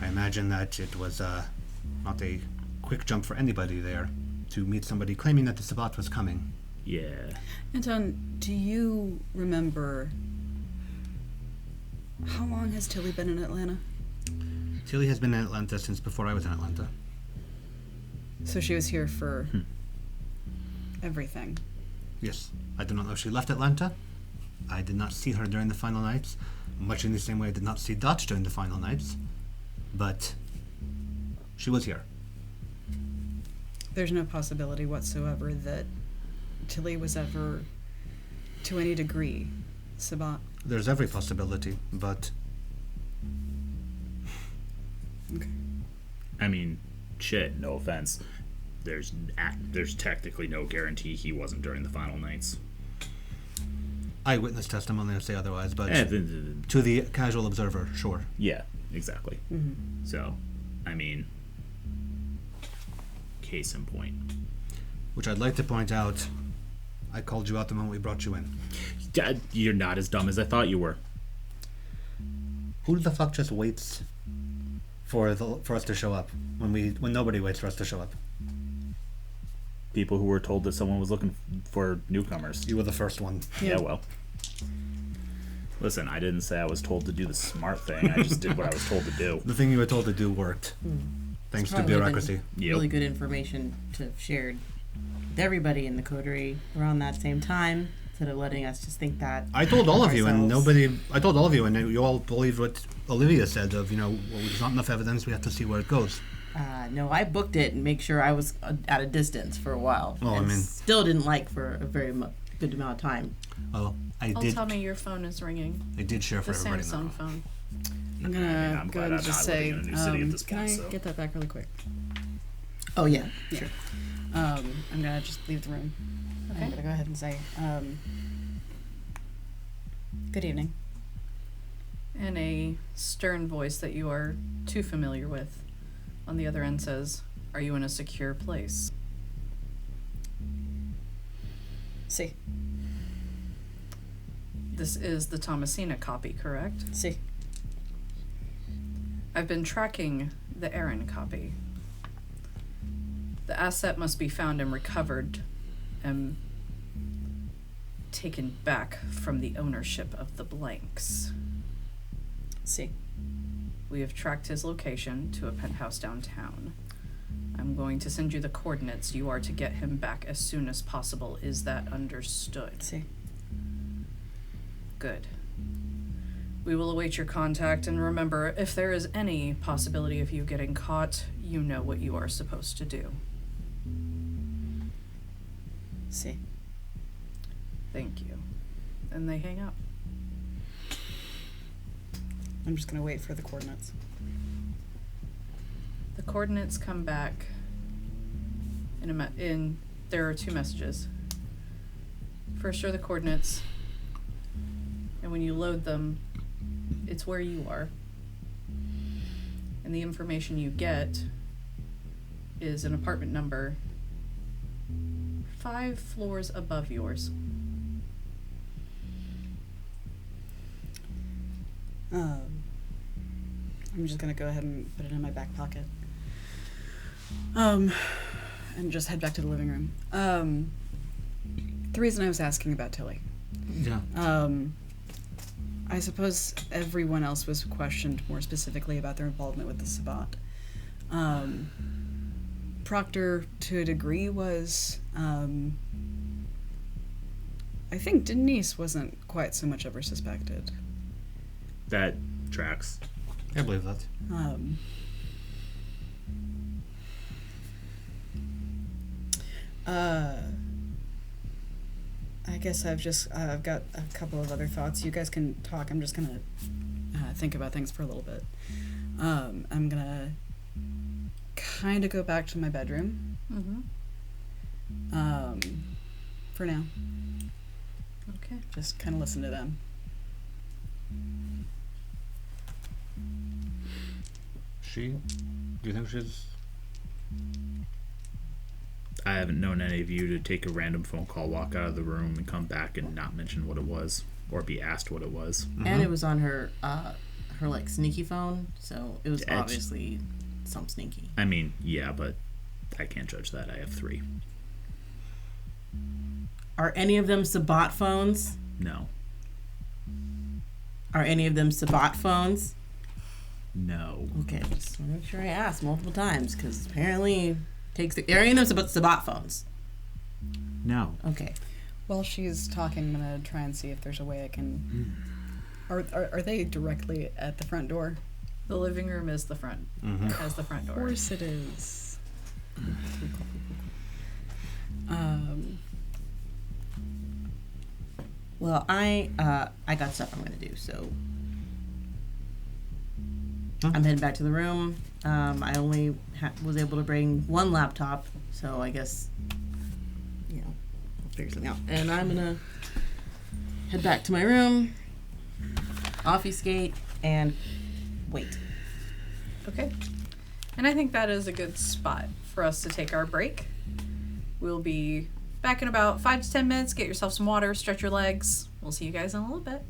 I imagine that it was not a quick jump for anybody there to meet somebody claiming that the Sabbat was coming. Yeah. Anton, do you remember how long has Tilly been in Atlanta? Tilly has been in Atlanta since before I was in Atlanta. So she was here for everything. Yes. I do not know if she left Atlanta. I did not see her during the final nights, much in the same way I did not see Dot during the final nights. But she was here. There's no possibility whatsoever that Tilly was ever, to any degree, Sabbat. There's every possibility, but Okay. I mean, shit, no offense. There's technically no guarantee he wasn't during the final nights. eyewitness testimony will say otherwise, but Eh, to the casual observer, sure. yeah, exactly. So, I mean, case in point. Which I'd like to point out, I called you out the moment we brought you in. Dad, you're not as dumb as I thought you were. Who the fuck just waits for us to show up when nobody waits for us to show up? People who were told that someone was looking for newcomers. You were the first one. Yeah, well. Listen, I didn't say I was told to do the smart thing. I just did what I was told to do. The thing you were told to do worked, thanks to Probably bureaucracy. been really good information to have shared with everybody in the Coterie around that same time, instead of letting us just think that. I told all of you, and ourselves. I told all of you, and you all believed what Olivia said of, well, there's not enough evidence, we have to see where it goes. No, I booked it and make sure I was at a distance for a while. Well, I and mean- still didn't like for a very good amount of time. Well, I did Altamy, your phone is ringing. share for The everybody Samsung now. phone. I'm gonna I'm go glad ahead and I'm just not say, living in a new city at this can point, I so. get that back really quick? Oh yeah, Sure. I'm gonna just leave the room. Okay. I'm gonna go ahead and say, good evening. And a stern voice that you are too familiar with on the other end says, "Are you in a secure place?" See. This is the Thomasina copy, correct? See. I've been tracking the Aaron copy. The asset must be found and recovered and taken back from the ownership of the blanks. See. We have tracked his location to a penthouse downtown. I'm going to send you the coordinates. You are to get him back as soon as possible. Is that understood? See. Good. We will await your contact, and remember, if there is any possibility of you getting caught, you know what you are supposed to do. See. Thank you. And they hang up. I'm just gonna wait for the coordinates. The coordinates come back in there are two messages. First are the coordinates, and when you load them, it's where you are. And the information you get is an apartment number 5 floors above yours. I'm just gonna go ahead and put it in my back pocket. And just head back to the living room. The reason I was asking about Tilly. Yeah. I suppose everyone else was questioned more specifically about their involvement with the Sabbat. Proctor, to a degree, was. I think Denise wasn't quite so much ever suspected. That tracks. I believe that. I guess I've got a couple of other thoughts. You guys can talk. I'm just gonna think about things for a little bit. I'm gonna kind of go back to my bedroom. For now. Okay. Just kind of listen to them. Do you think she's... I haven't known any of you to take a random phone call, walk out of the room, and come back and not mention what it was, or be asked what it was. And it was on her like sneaky phone, so it was Edge. obviously some sneaky. I mean, yeah, but I can't judge that. I have 3. Are any of them Sabbat phones? No. Are any of them Sabbat phones? No. Okay, just want to make sure I asked multiple times, because apparently it takes are any of them Sabbat phones? No. Okay. While she's talking, I'm gonna try and see if there's a way I can. Are they directly at the front door? The living room is the front. As the front Of door. course it is. Well, I got stuff I'm gonna do, so I'm heading back to the room. I only was able to bring one laptop, so I guess I'll figure something out. And I'm gonna head back to my room, obfuscate, and wait. Okay. And I think that is a good spot for us to take our break. We'll be back in about 5 to 10 minutes. Get yourself some water, stretch your legs. We'll see you guys in a little bit.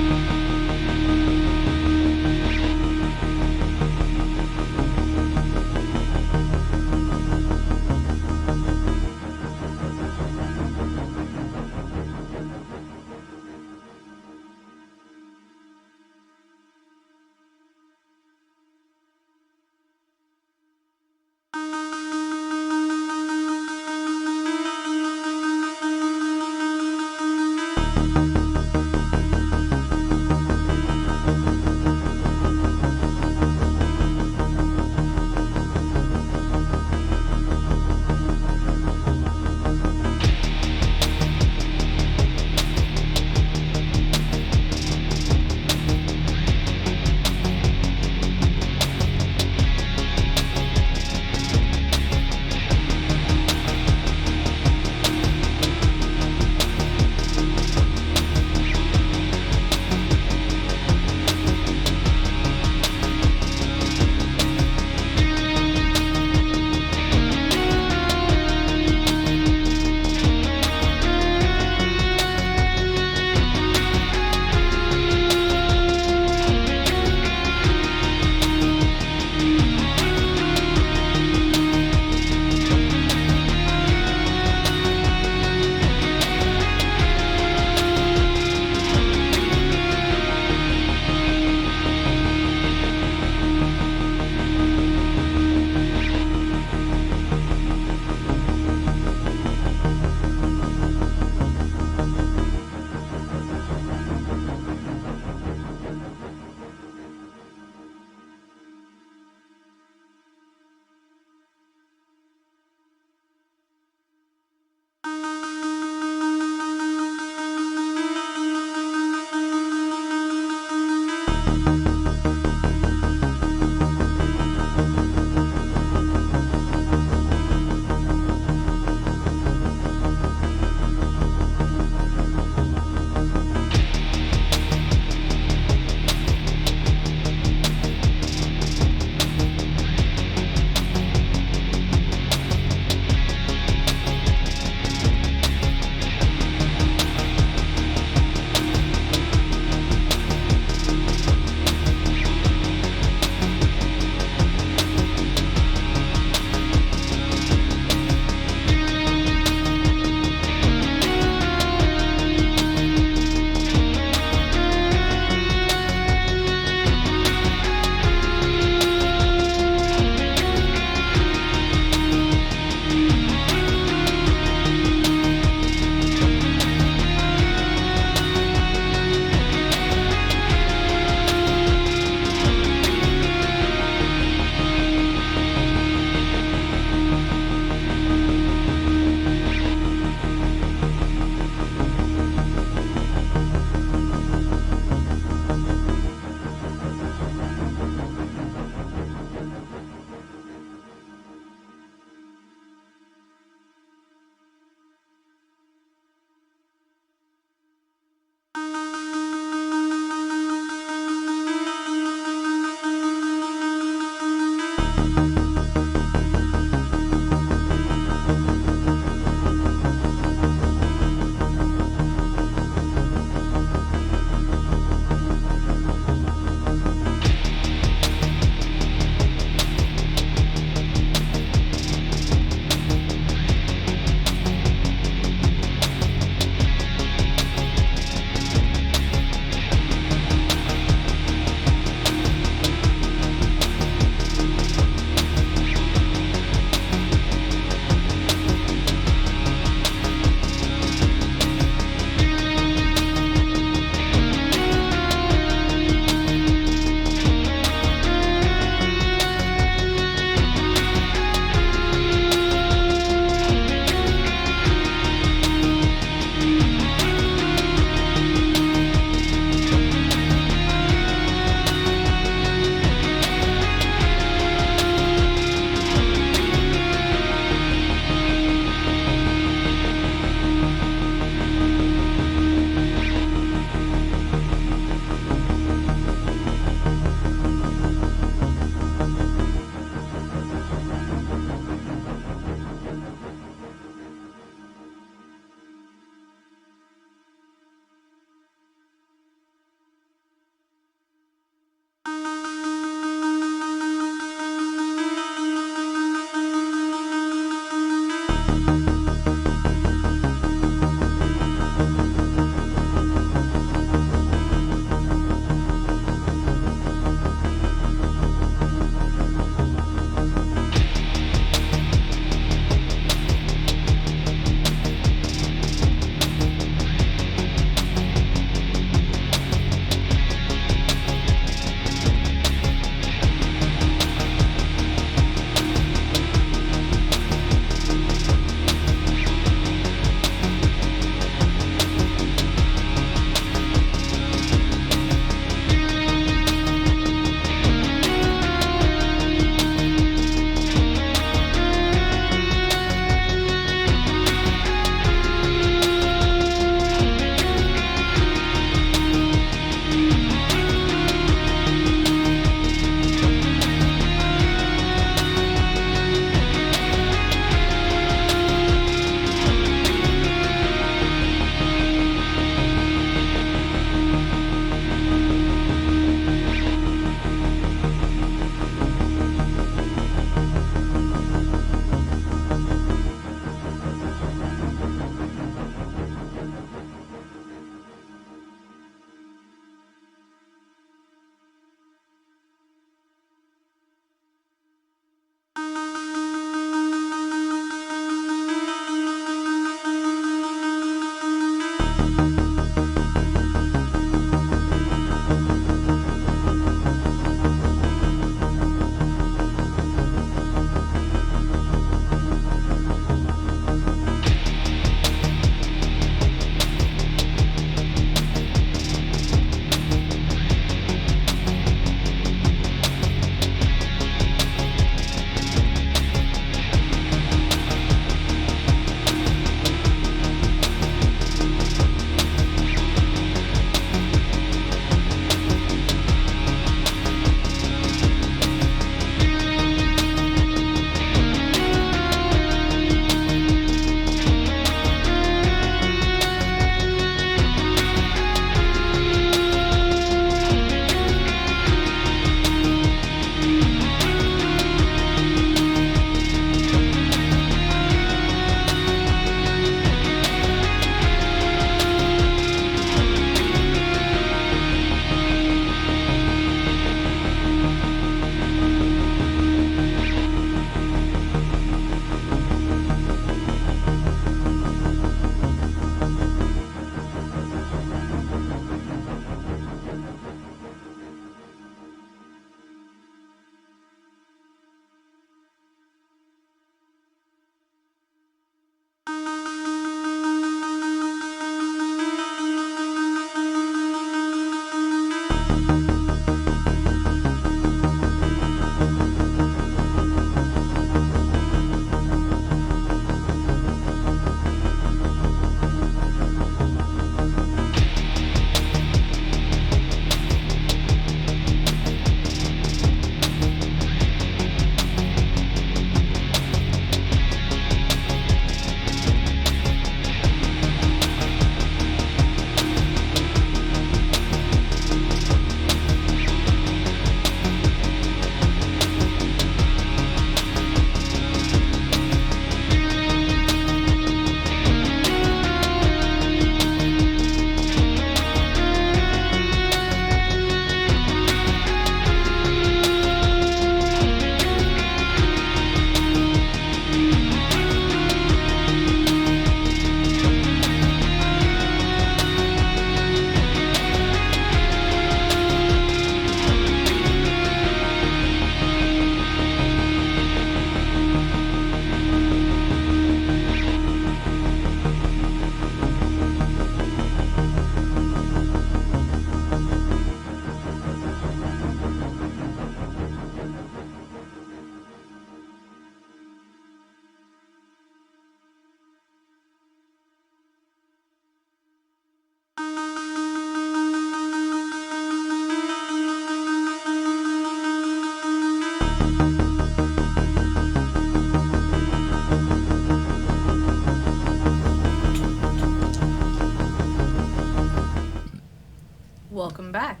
welcome back.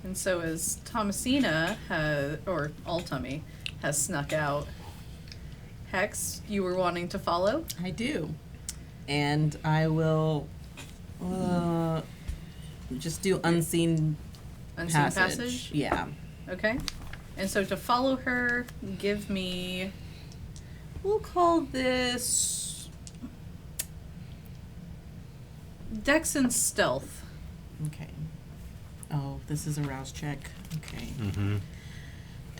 And so as Thomasina or Altamy has snuck out, Hex, you were wanting to follow? I do. And I will just do unseen Passage? Yeah. Okay. And so to follow her, give me... We'll call this Dex and Stealth. okay. Oh, this is a rouse check. Okay. Mm-hmm.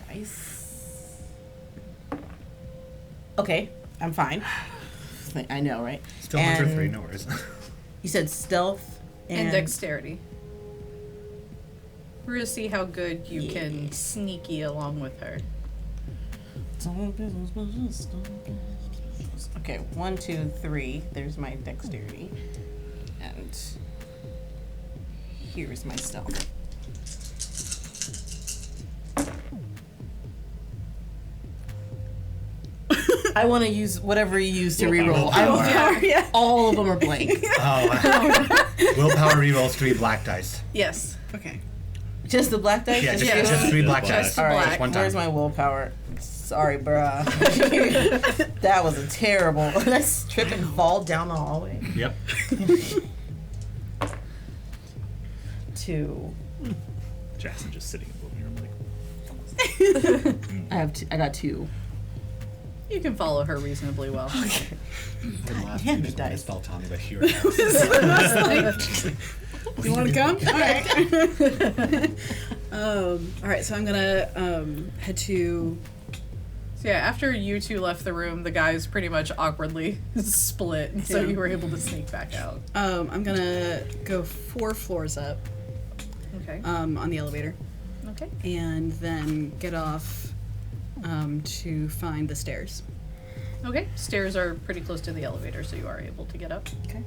Dice. Okay, I'm fine. I know, right? Still under And 3, no worries. You said stealth And dexterity. We're going to see how good you can sneaky along with her. Okay, 1, 2, 3. There's my dexterity. And here's my stealth. I want to use whatever you use to reroll. All of them are blank. Oh, willpower rerolls 3 black dice. Yes. Okay. Just the black dice? Yeah, Yeah. just 3 black Just dice. All right, black. One time. where's my willpower? Sorry, bruh. That was a terrible. Did I trip and fall down the hallway? Yep. 2. Jackson just sitting in the living room like, I got 2. You can follow her reasonably well. The last damn thing it, is dice. spell Tommy, but here. You want to come? All right. All right. So I'm gonna head to. So yeah, after you two left the room, the guys pretty much awkwardly split, and so Yeah. you were able to sneak back out. I'm gonna go 4 floors up Okay. on the elevator, Okay. and then get off to find the stairs. Okay. Stairs are pretty close to the elevator, so you are able to get up. Okay.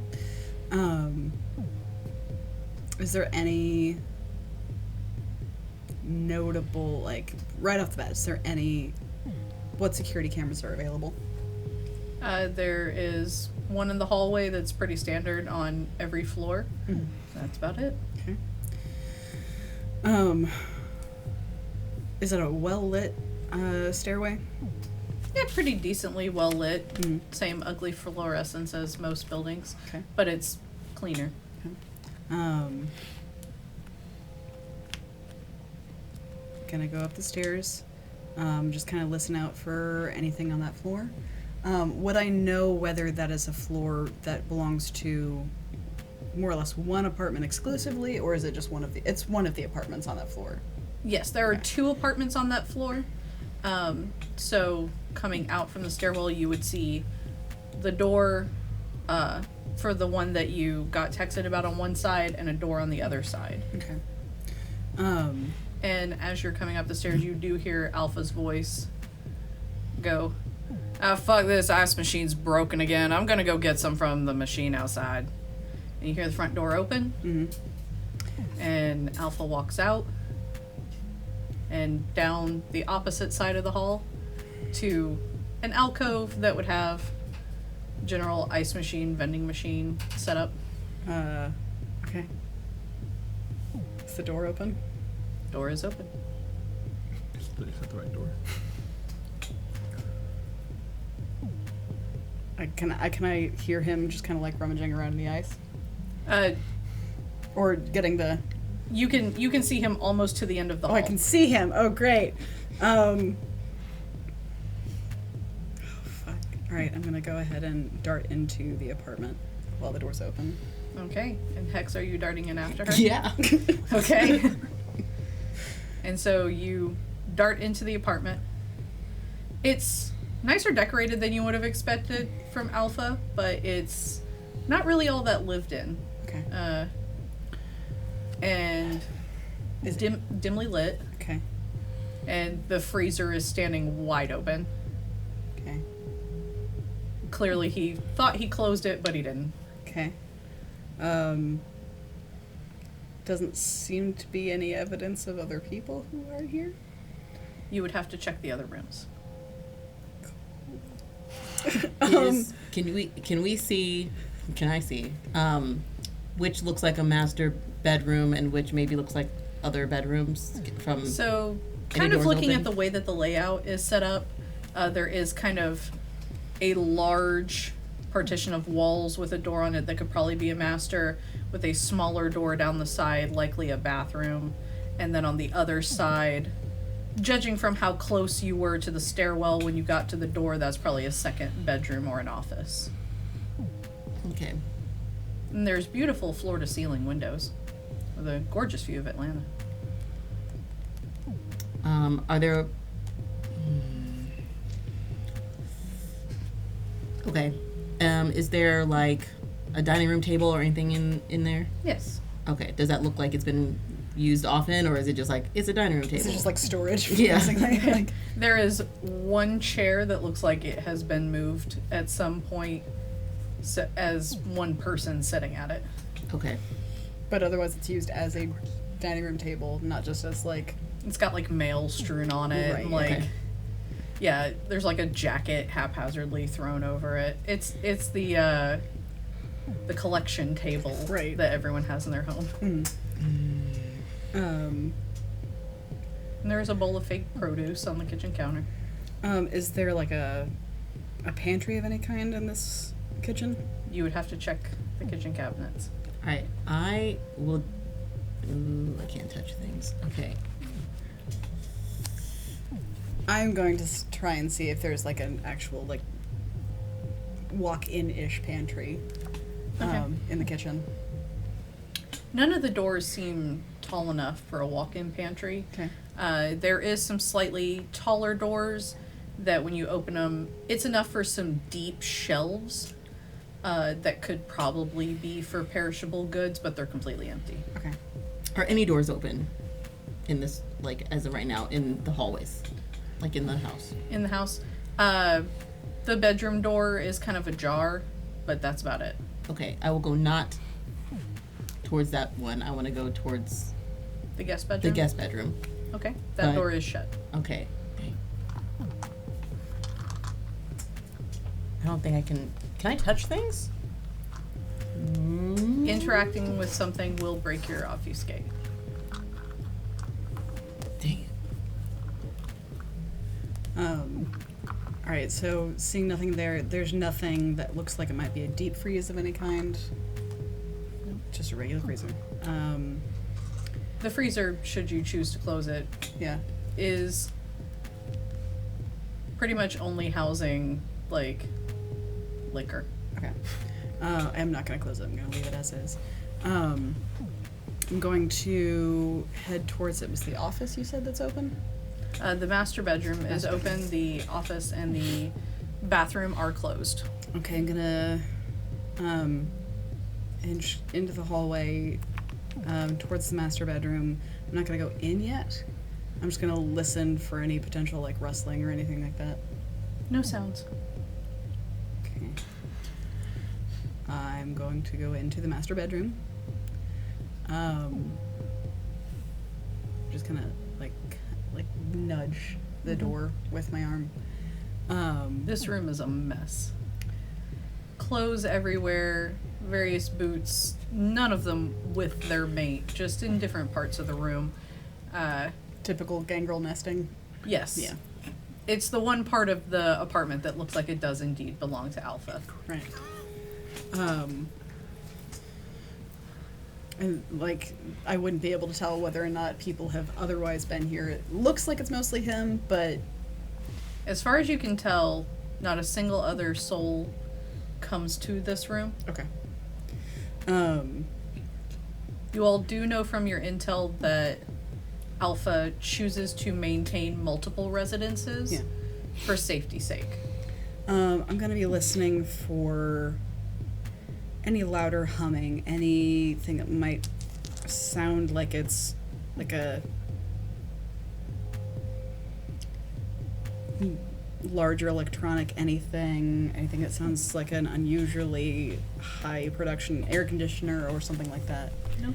Is there any notable, like, right off the bat, is there any, what security cameras are available? There is one in the hallway that's pretty standard on every floor. Mhm. That's about it. Okay. Is it a well-lit stairway? Yeah, pretty decently well lit. Mhm. Same ugly fluorescence as most buildings, Okay. but it's cleaner. Gonna go up the stairs, just kind of listen out for anything on that floor. Would I know whether that is a floor that belongs to more or less one apartment exclusively, or is it just it's one of the apartments on that floor? Yes, there are Okay. 2 apartments on that floor. So coming out from the stairwell, you would see the door for the one that you got texted about on one side and a door on the other side. Okay. And as you're coming up the stairs, you do hear Alpha's voice go, "Ah, fuck this, ice machine's broken again. I'm gonna go get some from the machine outside." And you hear the front door open, and Alpha walks out and down the opposite side of the hall to an alcove that would have general ice machine, vending machine set up. Okay. Is the door open? Door is open. Is that the right door? Can I hear him just kind of like rummaging around in the ice, Uh, or getting the? you can see him almost to the end of the Oh, hall. I can see him. Oh, great. Oh, fuck. All right, I'm gonna go ahead and dart into the apartment while the door's open. Okay. And Hex, are you darting in after her? Yeah. Okay. And so you dart into the apartment. It's nicer decorated than you would have expected from Alpha, but it's not really all that lived in. Okay. And it's dimly lit, Okay. and the freezer is standing wide open. Okay. Clearly, he thought he closed it, but he didn't. Okay. Doesn't seem to be any evidence of other people who are here. You would have to check the other rooms. Can I see which looks like a master bedroom and which maybe looks like other bedrooms from. So, Any kind of doors looking open? at the way that the layout is set up, there is kind of a large partition of walls with a door on it that could probably be a master, with a smaller door down the side, likely a bathroom. And then on the other side, judging from how close you were to the stairwell when you got to the door, that's probably a second bedroom or an office. Okay. And there's beautiful floor-to-ceiling windows with a gorgeous view of Atlanta. Are there? Okay. Is there like a dining room table or anything in there? Yes. Okay. Does that look like it's been used often, or is it just like it's a dining room table? Is it just like storage? Yeah. Basically? Like, There is one chair that looks like it has been moved at some point as one person sitting at it. Okay. but otherwise it's used as a dining room table, not just as like. It's got like mail strewn on it, Right, and like, okay. yeah, there's like a jacket haphazardly thrown over it. It's the collection table Right. that everyone has in their home. And there's a bowl of fake produce on the kitchen counter. Is there like a pantry of any kind in this kitchen? You would have to check the kitchen cabinets. All right. I will. Ooh, I can't touch things. Okay. I'm going to try and see if there's like an actual like walk-in-ish pantry Okay. in the kitchen. None of the doors seem tall enough for a walk-in pantry. Okay. There is some slightly taller doors that when you open them, it's enough for some deep shelves that could probably be for perishable goods, but they're completely empty. Okay. Are any doors open in this, like, as of right now, in the hallways? Like, in the house? In the house, the bedroom door is kind of ajar, but that's about it. Okay, I will go not towards that one. I want to go towards The guest the bedroom? guest bedroom. Okay, that But- door is shut. Okay. I don't think I can. Can I touch things? Interacting with something will break your obfuscate. Dang it. All right, so seeing nothing there, there's nothing that looks like it might be a deep freeze of any kind. Just a regular freezer. The freezer, should you choose to close it, Yeah. is pretty much only housing, like, liquor. Okay. I'm not going to close it. I'm going to leave it as is. I'm going to head towards it. Was the office you said that's open? The master bedroom is Master open, the office and the bathroom are closed. Okay, I'm going to inch into the hallway towards the master bedroom. I'm not going to go in yet. I'm just going to listen for any potential like rustling or anything like that. No sounds. Okay. I'm going to go into the master bedroom. Just gonna like nudge the door with my arm. This room is a mess. Clothes everywhere, various boots, none of them with their mate, just in different parts of the room. Typical gangrel nesting. Yes. Yeah. It's the one part of the apartment that looks like it does indeed belong to Alpha. Right. And like I wouldn't be able to tell whether or not people have otherwise been here. It looks like it's mostly him, but As far as you can tell, not a single other soul comes to this room. okay. You all do know from your intel that Alpha chooses to maintain multiple residences Yeah. for safety's sake. I'm gonna be listening for any louder humming, anything that might sound like it's like a larger electronic anything that sounds like an unusually high production air conditioner or something like that. No.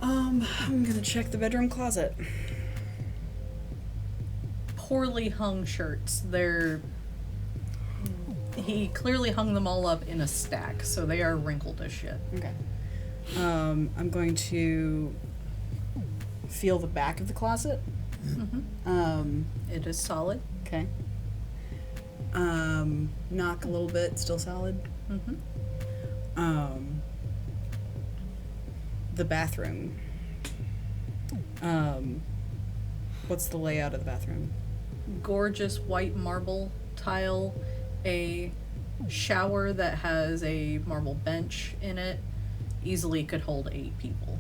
I'm gonna check the bedroom closet. Poorly hung shirts. They're He clearly hung them all up in a stack, so they are wrinkled as shit. Okay. I'm going to feel the back of the closet. It is solid. Okay. Knock a little bit, still solid. The bathroom. What's the layout of the bathroom? Gorgeous white marble tile, a shower that has a marble bench in it, easily could hold 8 people.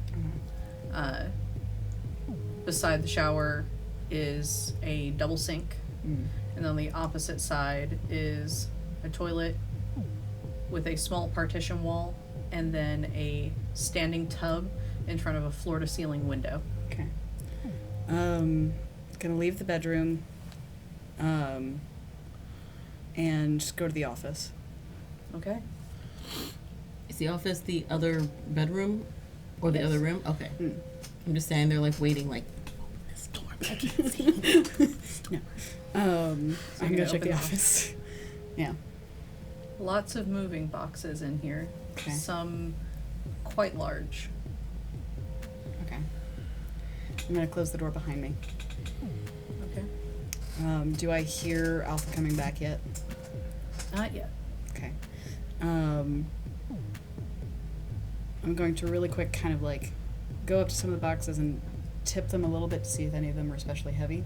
Beside the shower is a double sink, and on the opposite side is a toilet with a small partition wall, and then a standing tub in front of a floor-to-ceiling window. Okay. Gonna leave the bedroom, and go to the office. Okay. Is the office the other bedroom or the Yes. other room? Okay. I'm just standing there like waiting, like this door. But I can't see. I'm you're gonna gonna check open the the office. Yeah. Lots of moving boxes in here. Okay. Some quite large. Okay. I'm gonna close the door behind me. Okay. Do I hear Alpha coming back yet? Not yet. Okay. I'm going to really quick kind of like go up to some of the boxes and tip them a little bit to see if any of them are especially heavy.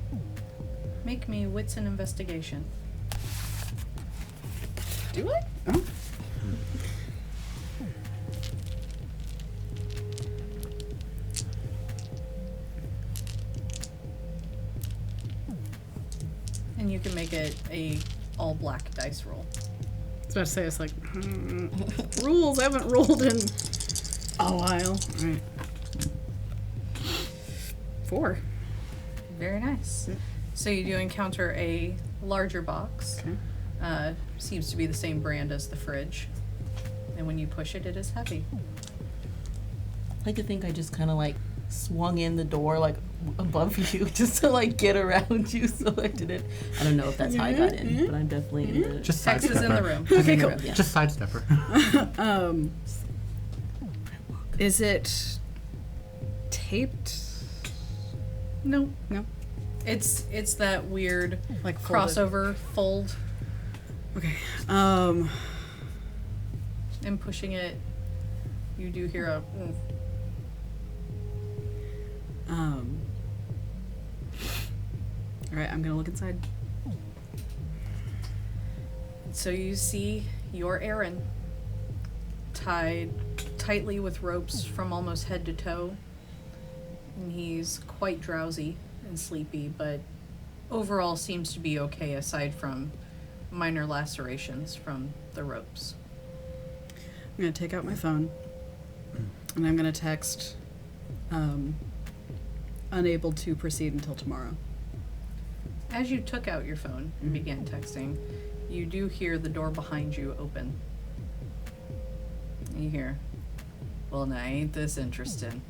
Make me wits and investigation. Do I? Oh. And you can make it a all black dice roll. I was about to say, it's like, rules I haven't rolled in a while. Alright. 4. Very nice. So you do encounter a larger box. Okay. Seems to be the same brand as the fridge. And when you push it, it is heavy. I like to think I just kind of like swung in the door like above you just to like get around you, so I didn't. I don't know if that's how I got in, but I'm definitely in the. Just Tex sidestep is in the her. room. Okay, cool. Yeah. Just sidestep her. Is it taped? No. No. It's that weird Like folded. crossover fold. Okay. And pushing it, you do hear a Alright, I'm gonna look inside. So you see your Aaron tied tightly with ropes from almost head to toe. And he's quite drowsy and sleepy, but overall seems to be okay aside from minor lacerations from the ropes. I'm gonna take out my phone and I'm gonna text unable to proceed until tomorrow. As you took out your phone and began texting, you do hear the door behind you open. And you hear, well, now ain't this interesting?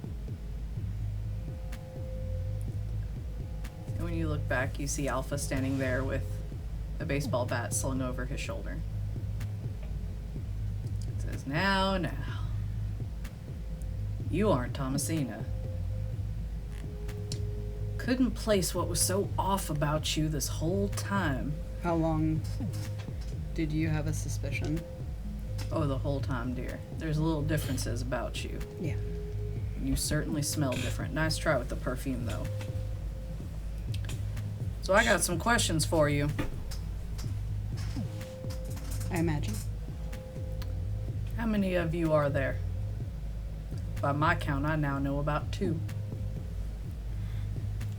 And when you look back, you see Alpha standing there with a baseball bat slung over his shoulder. It says, now, you aren't Thomasina. Couldn't place what was so off about you this whole time. How long did you have a suspicion? Oh, the whole time, dear. There's little differences about you. Yeah. You certainly smell different. Nice try with the perfume, though. So I got some questions for you. I imagine. How many of you are there? By my count, I now know about 2.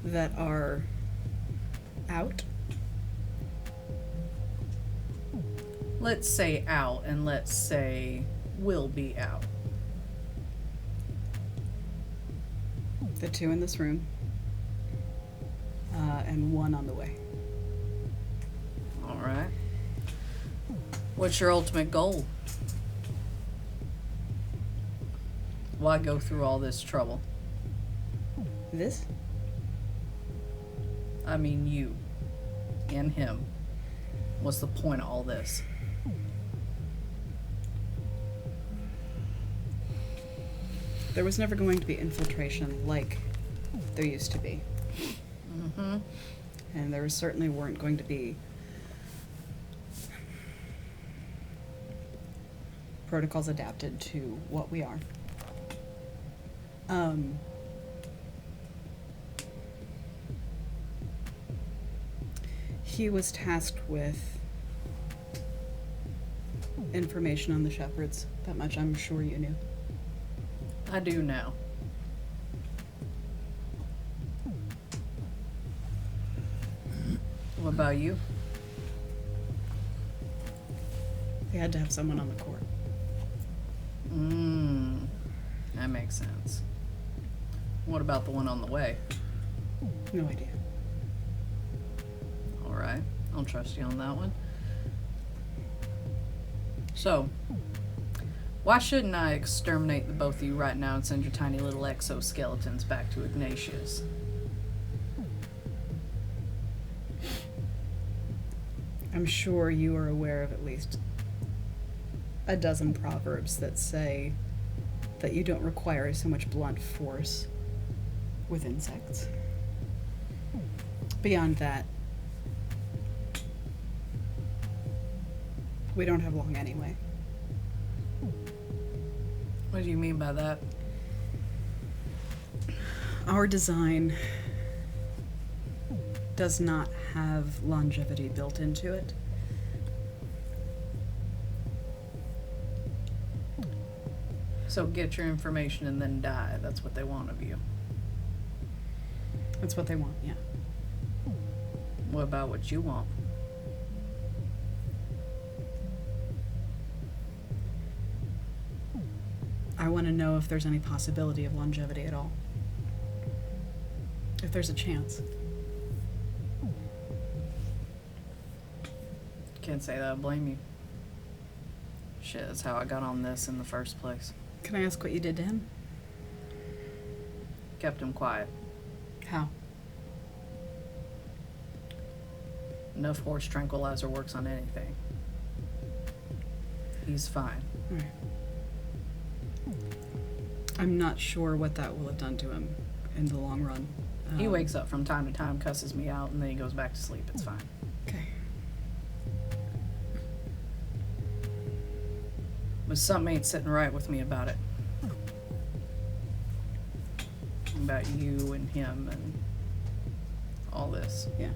That are out? Let's say out, and let's say will be out. The 2 in this room. And 1 on the way. Alright. What's your ultimate goal? Why go through all this trouble? This? I mean you. And him. What's the point of all this? There was never going to be infiltration like there used to be. Mm-hmm. And there certainly weren't going to be protocols adapted to what we are. He was tasked with information on the Shepherds. That much I'm sure you knew. I do now. What about you? They had to have someone on the court. That makes sense. What about the one on the way? No idea. Alright, I'll trust you on that one. So, why shouldn't I exterminate the both of you right now and send your tiny little exoskeletons back to Ignatius? I'm sure you are aware of at least a dozen proverbs that say that you don't require so much blunt force with insects. Beyond that, we don't have long anyway. What do you mean by that? Our design does not have longevity built into it. So get your information and then die. That's what they want of you. That's what they want, yeah. What about what you want? I want to know if there's any possibility of longevity at all. If there's a chance. Can't say that I blame you. Shit, that's how I got on this in the first place. Can I ask what you did to him? Kept him quiet. How? Enough horse tranquilizer works on anything. He's fine. Alright. I'm not sure what that will have done to him in the long run. He wakes up from time to time, cusses me out, and then he goes back to sleep. It's fine. Okay. But something ain't sitting right with me about it. About you and him and all this. Yeah.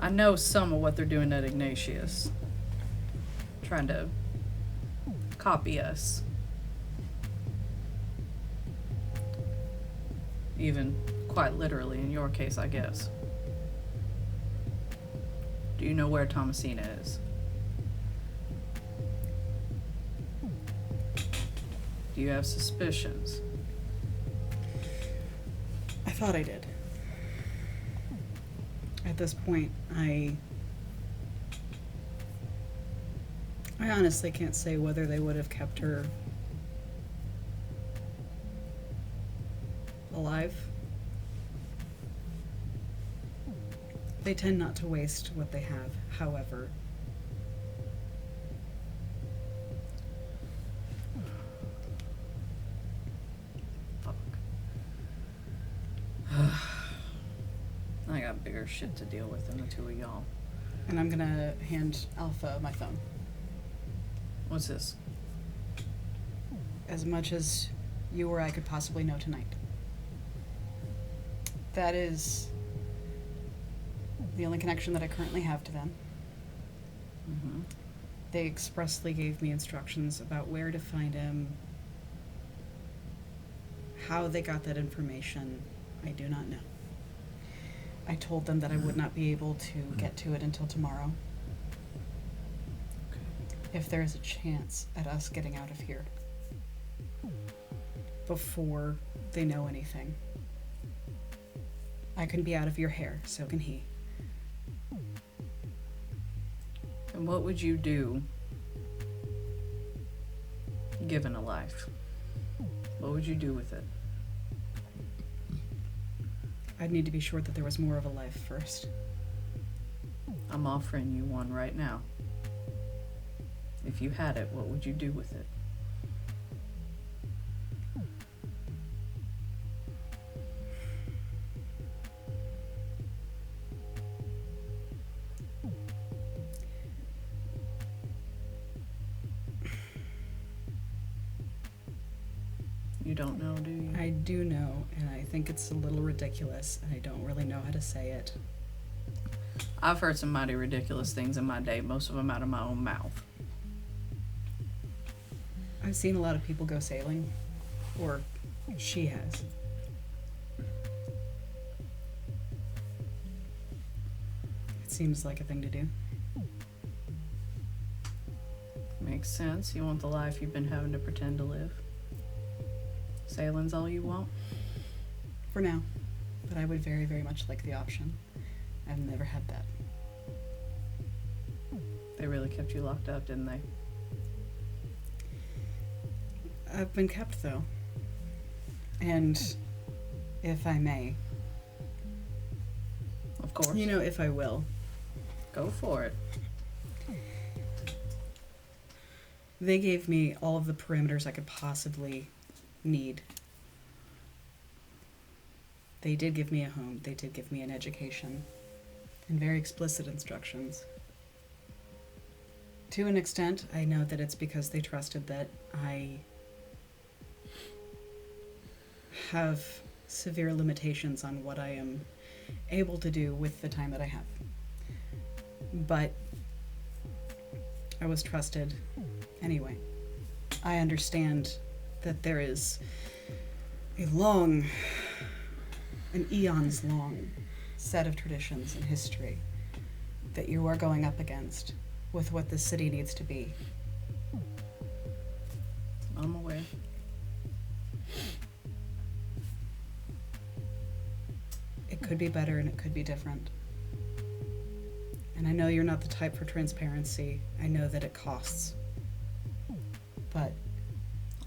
I know some of what they're doing at Ignatius. Trying to copy us. Even quite literally in your case, I guess. Do you know where Thomasina is? Do you have suspicions? I thought I did. At this point, I honestly can't say whether they would have kept her alive. They tend not to waste what they have, however. Fuck. I got bigger shit to deal with than the two of y'all. And I'm gonna hand Alpha my phone. What's this? As much as you or I could possibly know tonight. That is the only connection that I currently have to them. Mm-hmm. They expressly gave me instructions about where to find him, how they got that information. I do not know. I told them that I would not be able to get to it until tomorrow. If there is a chance at us getting out of here before they know anything, I can be out of your hair, so can he. And what would you do given a life? What would you do with it? I'd need to be sure that there was more of a life first. I'm offering you one right now. If you had it, what would you do with it? You don't know, do you? I do know, and I think it's a little ridiculous, and I don't really know how to say it. I've heard some mighty ridiculous things in my day, most of them out of my own mouth. I've seen a lot of people go sailing, or she has. It seems like a thing to do. Makes sense. You want the life you've been having to pretend to live. Sailing's all you want? For now. But I would very, very much like the option. I've never had that. They really kept you locked up, didn't they? I've been kept, though. And, if I may, Of course. you know, if I will, Go for it. they gave me all of the parameters I could possibly need. They did give me a home. They did give me an education. And very explicit instructions. To an extent, I know that it's because they trusted that I have severe limitations on what I am able to do with the time that I have. But I was trusted anyway. I understand that there is an eons long set of traditions and history that you are going up against with what the city needs to be. I'm aware. It could be better and it could be different. And I know you're not the type for transparency. I know that it costs. But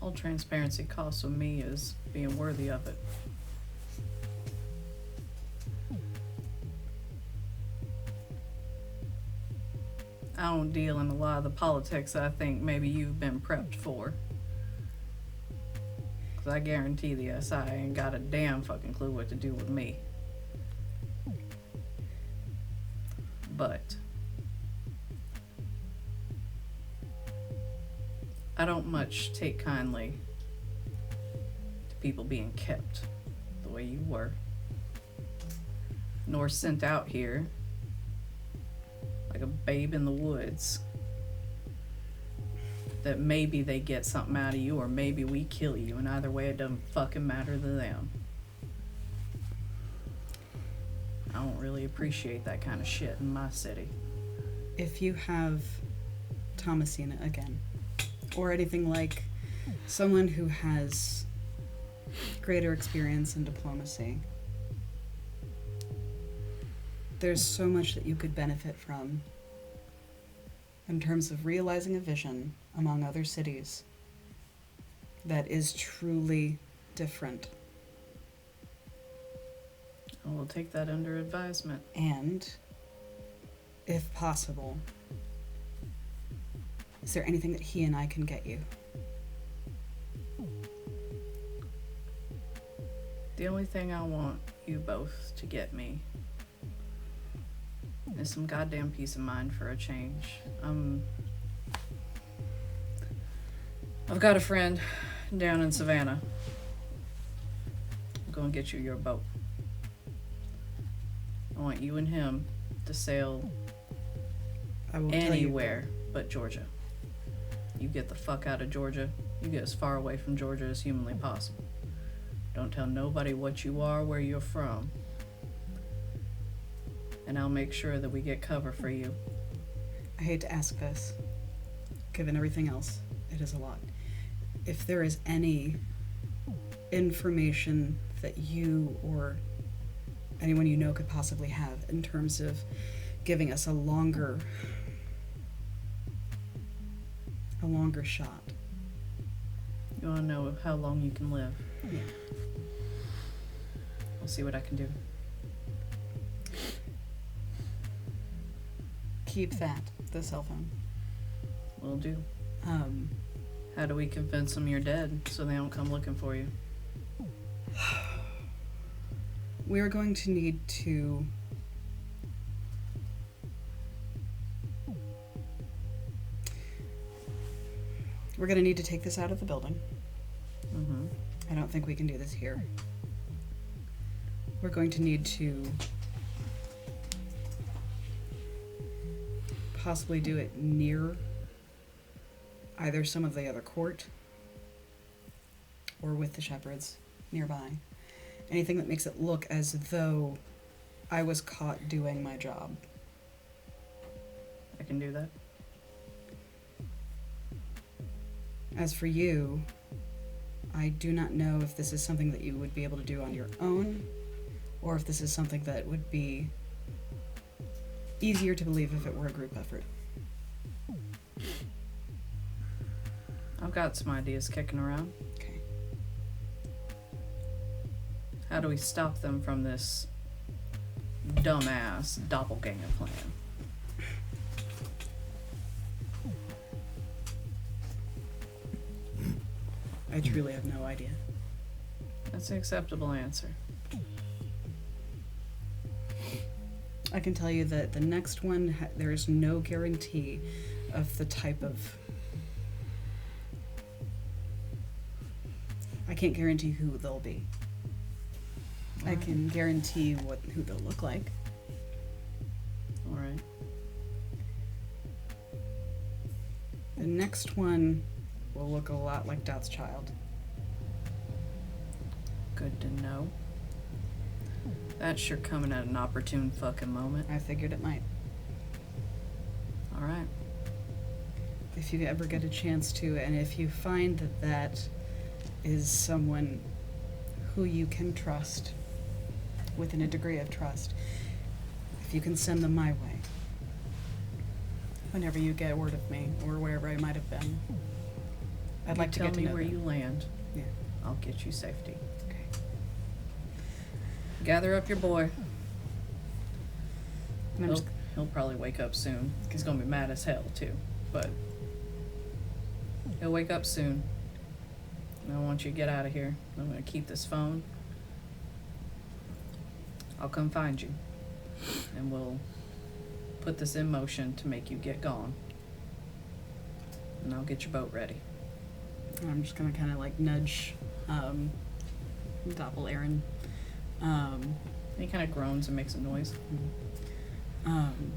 All transparency costs of me is being worthy of it. I don't deal in a lot of the politics I think maybe you've been prepped for. 'Cause I guarantee the SI ain't got a damn fucking clue what to do with me. But I don't much take kindly to people being kept the way you were, nor sent out here like a babe in the woods that maybe they get something out of you or maybe we kill you, and either way it doesn't fucking matter to them. I don't really appreciate that kind of shit in my city. if you have Thomasina again, or anything like someone who has greater experience in diplomacy, there's so much that you could benefit from in terms of realizing a vision among other cities that is truly different. I will take that under advisement. And, if possible, is there anything that he and I can get you? The only thing I want you both to get me is some goddamn peace of mind for a change. I've got a friend down in Savannah. I'm gonna get you your boat. I want you and him to sail I will tell you. anywhere but Georgia. You get the fuck out of Georgia. You get as far away from Georgia as humanly possible. Don't tell nobody what you are, where you're from. And I'll make sure that we get cover for you. I hate to ask this. Given everything else, it is a lot. If there is any information that you or anyone you know could possibly have in terms of giving us a longer shot. You wanna know how long you can live? Yeah. I'll see what I can do. Keep that, the cell phone. Will do. How do we convince them you're dead so they don't come looking for you? We are going to need to take this out of the building. Mm-hmm. I don't think we can do this here. We're going to need to possibly do it near either some of the other court or with the shepherds nearby. Anything that makes it look as though I was caught doing my job. I can do that. As for you, I do not know if this is something that you would be able to do on your own, or if this is something that would be easier to believe if it were a group effort. I've got some ideas kicking around. Okay. How do we stop them from this dumbass doppelganger plan? I truly have no idea. That's an acceptable answer. I can tell you that the next one, there is no guarantee of the type of... I can't guarantee who they'll be. I can guarantee who they'll look like. Alright. The next one will look a lot like Dot's child. Good to know. That's sure coming at an opportune fucking moment. I figured it might. Alright. If you ever get a chance to, and if you find that that is someone who you can trust, within a degree of trust, if you can send them my way, whenever you get word of me, or wherever I might have been, I'd like to get to tell me know where them. you land. Yeah. I'll get you safety. Okay. Gather up your boy. And I'm He'll, just, he'll probably wake up soon. He's gonna be mad as hell too, but he'll wake up soon. And I want you to get out of here. I'm gonna keep this phone. I'll come find you, and we'll put this in motion to make you get gone. And I'll get your boat ready. I'm just gonna kind of like nudge Doppel Aaron. He kind of groans and makes a noise. And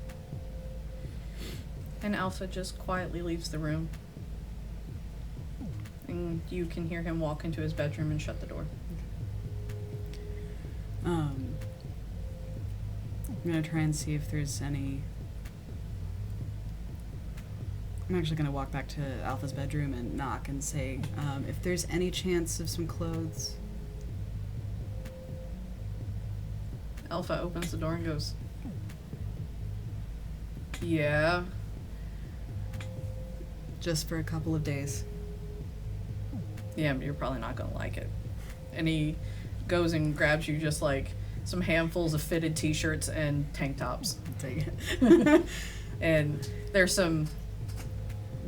Alpha just quietly leaves the room. And you can hear him walk into his bedroom and shut the door. I'm gonna try and see if there's any... I'm actually gonna walk back to Alpha's bedroom and knock and say, if there's any chance of some clothes. Alpha opens the door and goes, "Yeah." Just for a couple of days. Yeah, but you're probably not gonna like it. And he goes and grabs you just like some handfuls of fitted t-shirts and tank tops. Take it. And there's some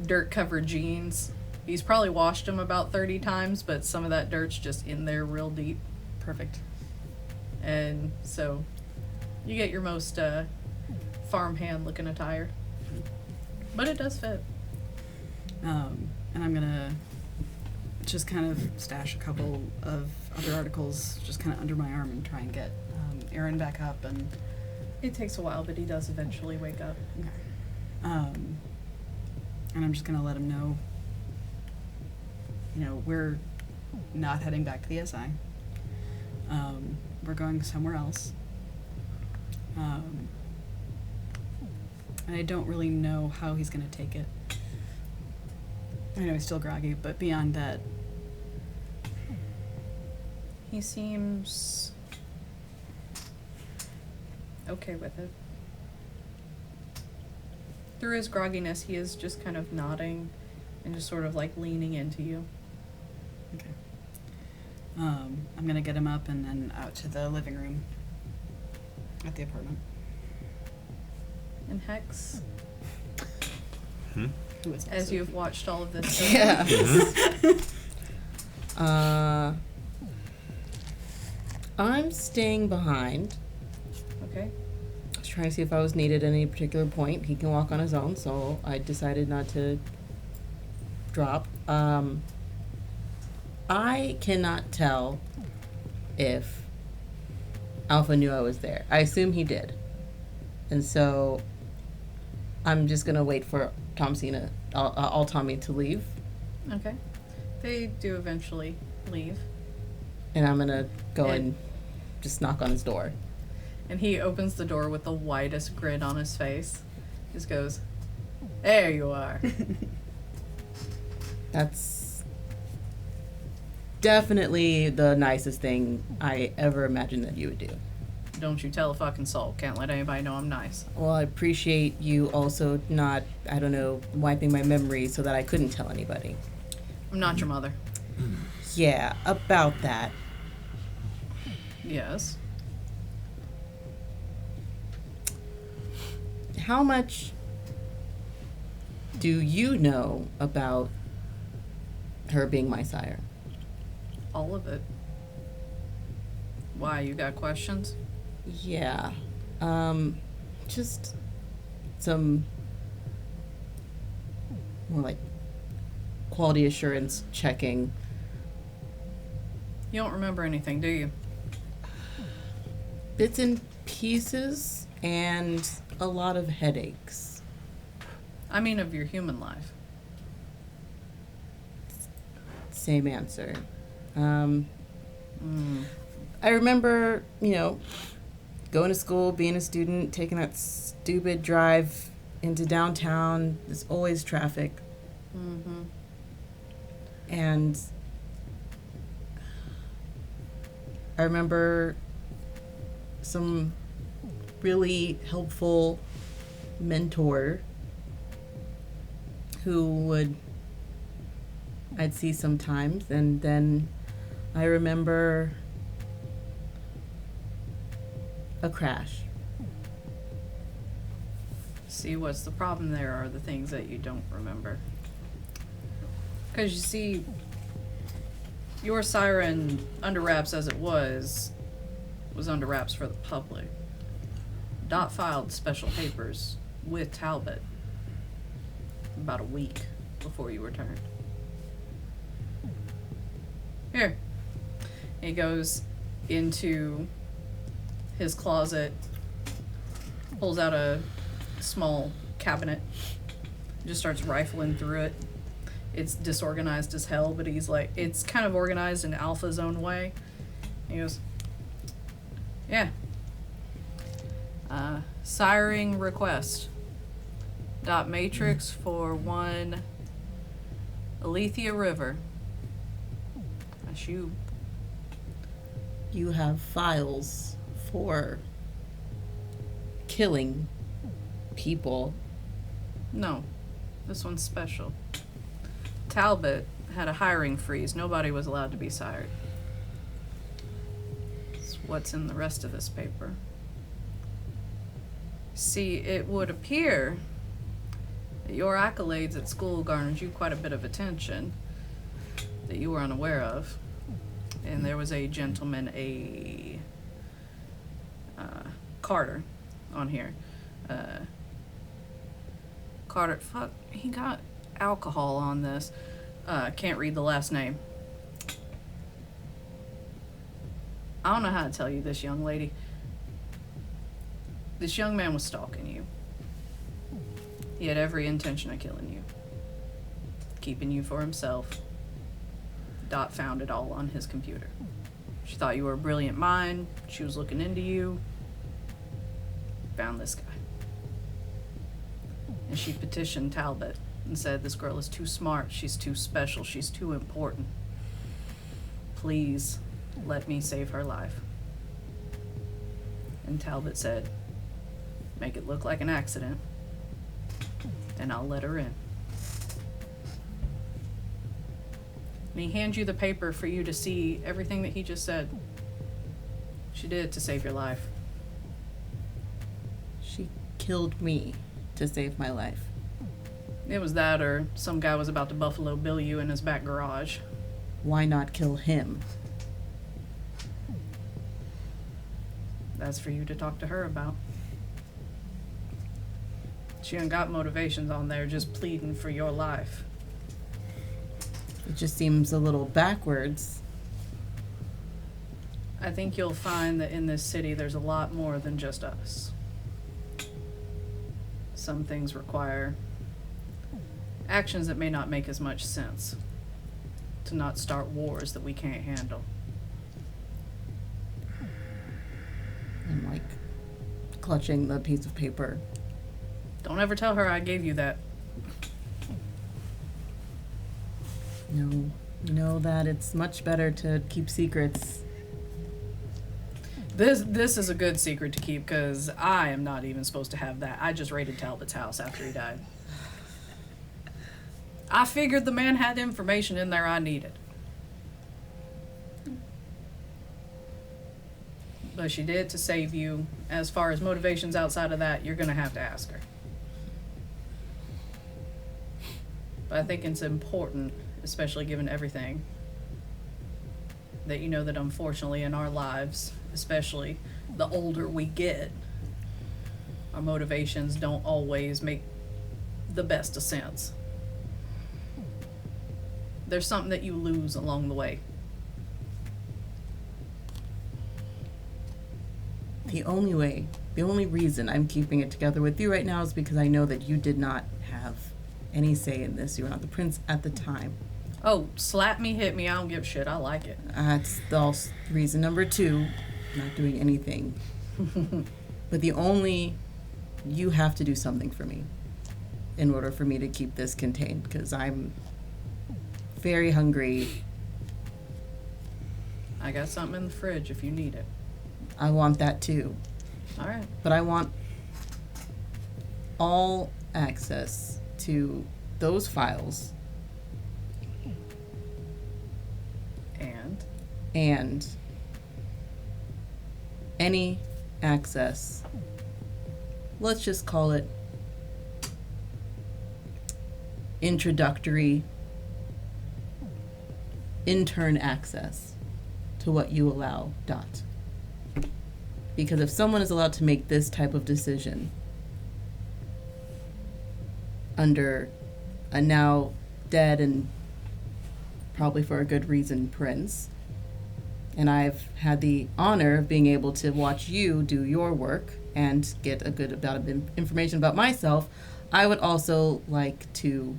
dirt-covered jeans. He's probably washed them about 30 times, but some of that dirt's just in there real deep. Perfect. And so you get your most farmhand looking attire. But it does fit. And I'm gonna just kind of stash a couple of other articles just kind of under my arm and try and get Aaron back up and... It takes a while, but he does eventually wake up. Okay. And I'm just gonna let him know, you know, we're not heading back to the SI. We're going somewhere else. And I don't really know how he's gonna take it. I know he's still groggy, but beyond that, He seems okay with it. Through his grogginess, he is just kind of nodding and just sort of like leaning into you. okay. I'm gonna get him up and then out to the living room at the apartment. And Hex, Who is as also- you've watched all of this, Yeah. I'm staying behind. okay? I was trying to see if I was needed at any particular point. He can walk on his own, so I decided not to drop. I cannot tell if Alpha knew I was there. I assume he did. And so I'm just going to wait for Altamy to leave. Okay. They do eventually leave. And I'm going to go And- and just knock on his door. And he opens the door with the widest grin on his face. Just goes, "There you are." That's definitely the nicest thing I ever imagined that you would do. Don't you tell a fucking soul. Can't let anybody know I'm nice. Well, I appreciate you also not, I don't know, wiping my memory so that I couldn't tell anybody. I'm not your mother. Yeah, about that. Yes. How much do you know about her being my sire? All of it. Why, you got questions? Yeah. Just some more like quality assurance checking. You don't remember anything, do you? Bits and pieces and a lot of headaches. I mean of your human life. Same answer. I remember, going to school, being a student, taking that stupid drive into downtown. There's always traffic. Mm-hmm. And I remember some really helpful mentor who I'd see sometimes, and then I remember a crash. See, what's the problem there are the things that you don't remember. Because you see, your siren, under wraps as it was under wraps for the public. Dot filed special papers with Talbot about a week before you returned. Here. He goes into his closet, pulls out a small cabinet, just starts rifling through it. It's disorganized as hell, but he's like, it's kind of organized in Alpha's own way. He goes, yeah. Siring request. Dot matrix for one Alethea River. That's you. You have files for killing people. No, this one's special. Talbot had a hiring freeze. Nobody was allowed to be sired. It's what's in the rest of this paper. See, it would appear that your accolades at school garnered you quite a bit of attention that you were unaware of. And there was a gentleman, Carter, on here. Carter, fuck, he got alcohol on this. Can't read the last name. I don't know how to tell you this, young lady. This young man was stalking you. He had every intention of killing you. Keeping you for himself. Dot found it all on his computer. She thought you were a brilliant mind. She was looking into you. Found this guy. And she petitioned Talbot and said, this girl is too smart. She's too special. She's too important. Please let me save her life. And Talbot said, make it look like an accident, and I'll let her in. And he hands you the paper for you to see everything that he just said. She did it to save your life. She killed me to save my life. It was that, or some guy was about to Buffalo Bill you in his back garage. Why not kill him? That's for you to talk to her about. She ain't got motivations on there, just pleading for your life. It just seems a little backwards. I think you'll find that in this city there's a lot more than just us. Some things require actions that may not make as much sense. To not start wars that we can't handle. I'm like clutching the piece of paper. Don't ever tell her I gave you that. No, know that it's much better to keep secrets. This is a good secret to keep because I am not even supposed to have that. I just raided Talbot's house after he died. I figured the man had information in there I needed. But she did to save you. As far as motivations outside of that, you're going to have to ask her. But I think it's important, especially given everything, that you know that unfortunately in our lives, especially the older we get, our motivations don't always make the best of sense. There's something that you lose along the way. The only reason I'm keeping it together with you right now is because I know that you did not have any say in this. You were not the prince at the time. Oh, slap me, hit me, I don't give a shit. I like it. That's the reason number 2, not doing anything. But you have to do something for me in order for me to keep this contained, because I'm very hungry. I got something in the fridge if you need it. I want that too. All right. But I want all access to those files and any access, let's just call it introductory intern access to what you allow Dot. Because if someone is allowed to make this type of decision under a now dead and probably for a good reason prince, and I've had the honor of being able to watch you do your work and get a good amount of information about myself, I would also like to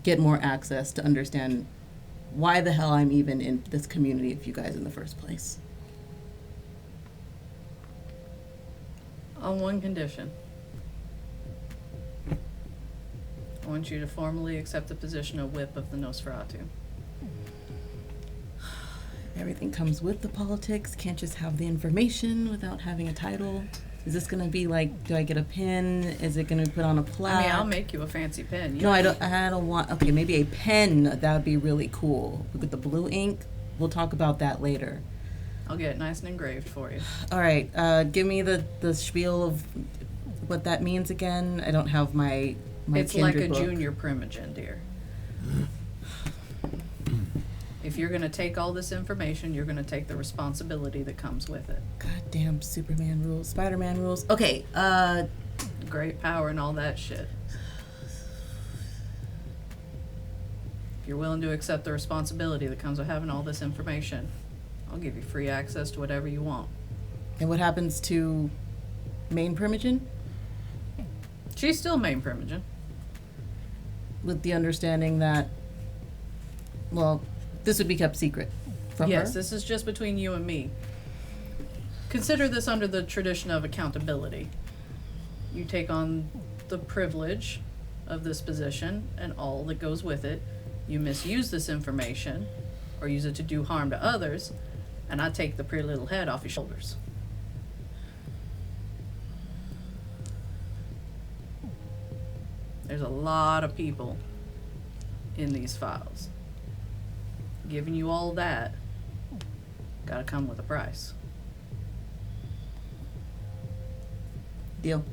get more access to understand why the hell I'm even in this community of you guys in the first place. On one condition. I want you to formally accept the position of whip of the Nosferatu. Everything comes with the politics. Can't just have the information without having a title. Is this gonna be like, do I get a pin? Is it gonna be put on a plaque? I mean, I'll make you a fancy pen. No, I don't want, okay, maybe a pen. That would be really cool. With the blue ink, we'll talk about that later. I'll get it nice and engraved for you. All right, give me the spiel of what that means again. I don't have my It's like a book. junior primogen, dear. If you're going to take all this information, you're going to take the responsibility that comes with it. Goddamn Superman rules, Spider-Man rules. Okay, Great power and all that shit. If you're willing to accept the responsibility that comes with having all this information, I'll give you free access to whatever you want. and what happens to main primogen? She's still main primogen. With the understanding that, well, this would be kept secret from Yes, her. this is just between you and me. Consider this under the tradition of accountability. You take on the privilege of this position and all that goes with it. You misuse this information or use it to do harm to others, and I take the pretty little head off your shoulders. There's a lot of people in these files. Giving you all that gotta come with a price. Deal.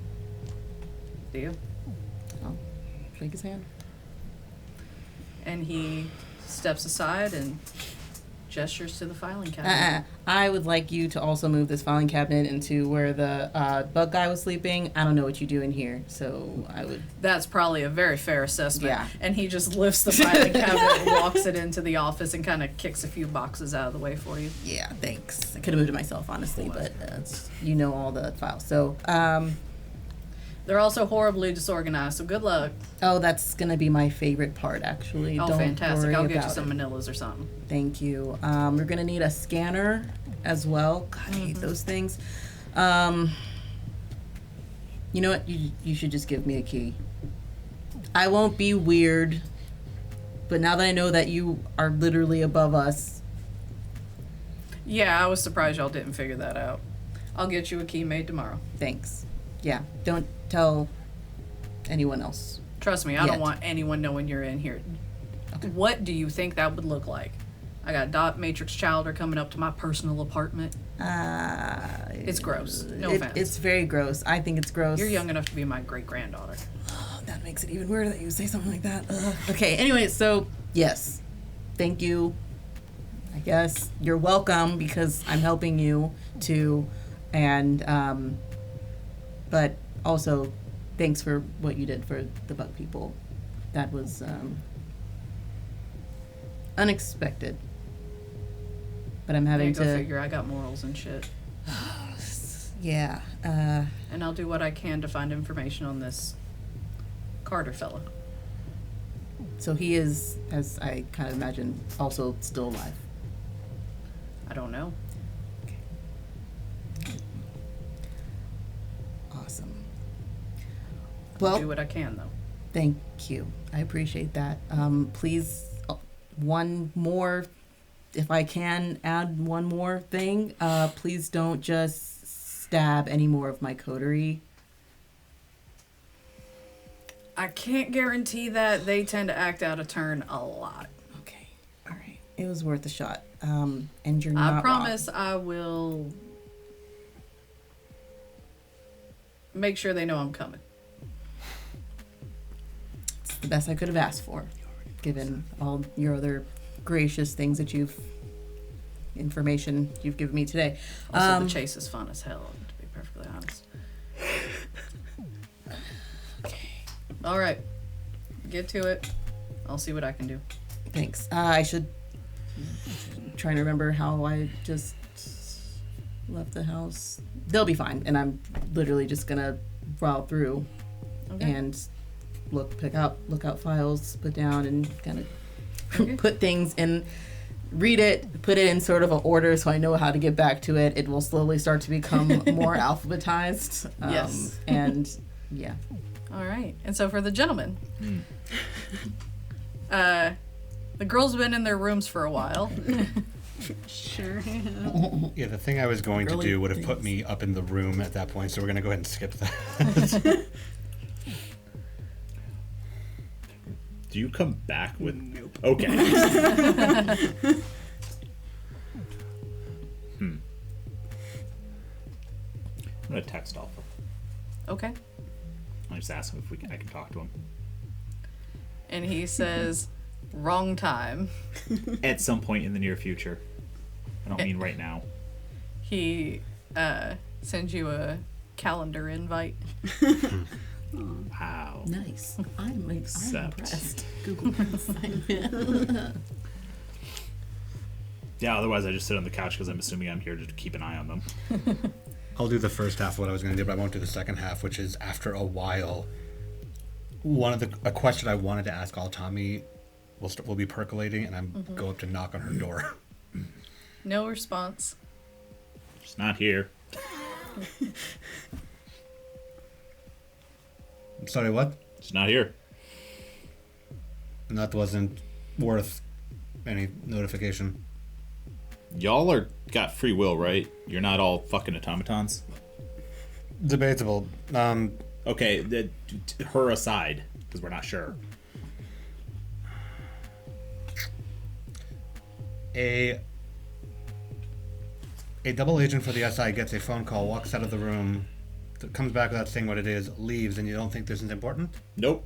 Deal? I'll shake his hand. And he steps aside and gestures to the filing cabinet. I would like you to also move this filing cabinet into where the bug guy was sleeping. I don't know what you do in here, so I would... That's probably a very fair assessment. Yeah. And he just lifts the filing cabinet and walks it into the office and kind of kicks a few boxes out of the way for you. Yeah, thanks. I could have moved it myself, honestly, but you know all the files. So, They're also horribly disorganized, so good luck. oh, that's going to be my favorite part, actually. Oh, Don't fantastic. worry I'll get you about some it. manillas or something. Thank you. We're going to need a scanner as well. God, I hate those things. You know what? You should just give me a key. I won't be weird, but now that I know that you are literally above us, Yeah, I was surprised y'all didn't figure that out. I'll get you a key made tomorrow. thanks. Yeah, don't tell anyone else. Trust me, I don't Yet. want anyone knowing you're in here. Okay. What do you think that would look like? I got Dot Matrix Childer coming up to my personal apartment. It's gross. No offense. It's very gross. I think it's gross. You're young enough to be my great-granddaughter. Oh, that makes it even weirder that you say something like that. Ugh. Okay, anyway, so, yes. Thank you. I guess you're welcome because I'm helping you too. And, but also, thanks for what you did for the bug people. That was, unexpected. But I'm having Go to... figure, I got morals and shit. Yeah, And I'll do what I can to find information on this Carter fella. so he is, as I kind of imagine, also still alive. I don't know. Awesome. I'll Well, do what I can, though. thank you. I appreciate that. Please, one more, if I can add one more thing, please don't just stab any more of my coterie. I can't guarantee that. They tend to act out of turn a lot. Okay, all right. It was worth a shot. And you're not I wrong. promise I will make sure they know I'm coming. It's the best I could have asked for, given all your other gracious things that information you've given me today. Also, the chase is fun as hell, to be perfectly honest. All right. Get to it. I'll see what I can do. Thanks. I should trying to remember how I just left the house. They'll be fine, and I'm literally just gonna browse through and look out files, put down, and kind of put things in. Read it, put it in sort of an order so I know how to get back to it. It will slowly start to become more alphabetized. Yes. And yeah. All right. And so for the gentlemen, the girls have been in their rooms for a while. Sure. Yeah, the thing I was going to Early do would have put things. me up in the room at that point, so we're going to go ahead and skip that. Do you come back with? Nope. Okay. I'm gonna text Alpha. Okay. I just ask him if I can talk to him. And he says, wrong time. At some point in the near future. I don't mean right now. He sends you a calendar invite. Wow. Nice. I'm Accept. impressed. Google assignment. Yeah, otherwise I just sit on the couch because I'm assuming I'm here to keep an eye on them. I'll do the first half of what I was going to do, but I won't do the second half, which is after a while. A question I wanted to ask Altamy will be percolating, and I'm go up to knock on her door. No response. She's not here. Sorry, what? She's not here. And that wasn't worth any notification. Y'all got free will, right? You're not all fucking automatons. Debatable. Okay, her aside, because we're not sure. A double agent for the SI gets a phone call, walks out of the room, comes back without saying what it is, leaves, and you don't think this is important? Nope.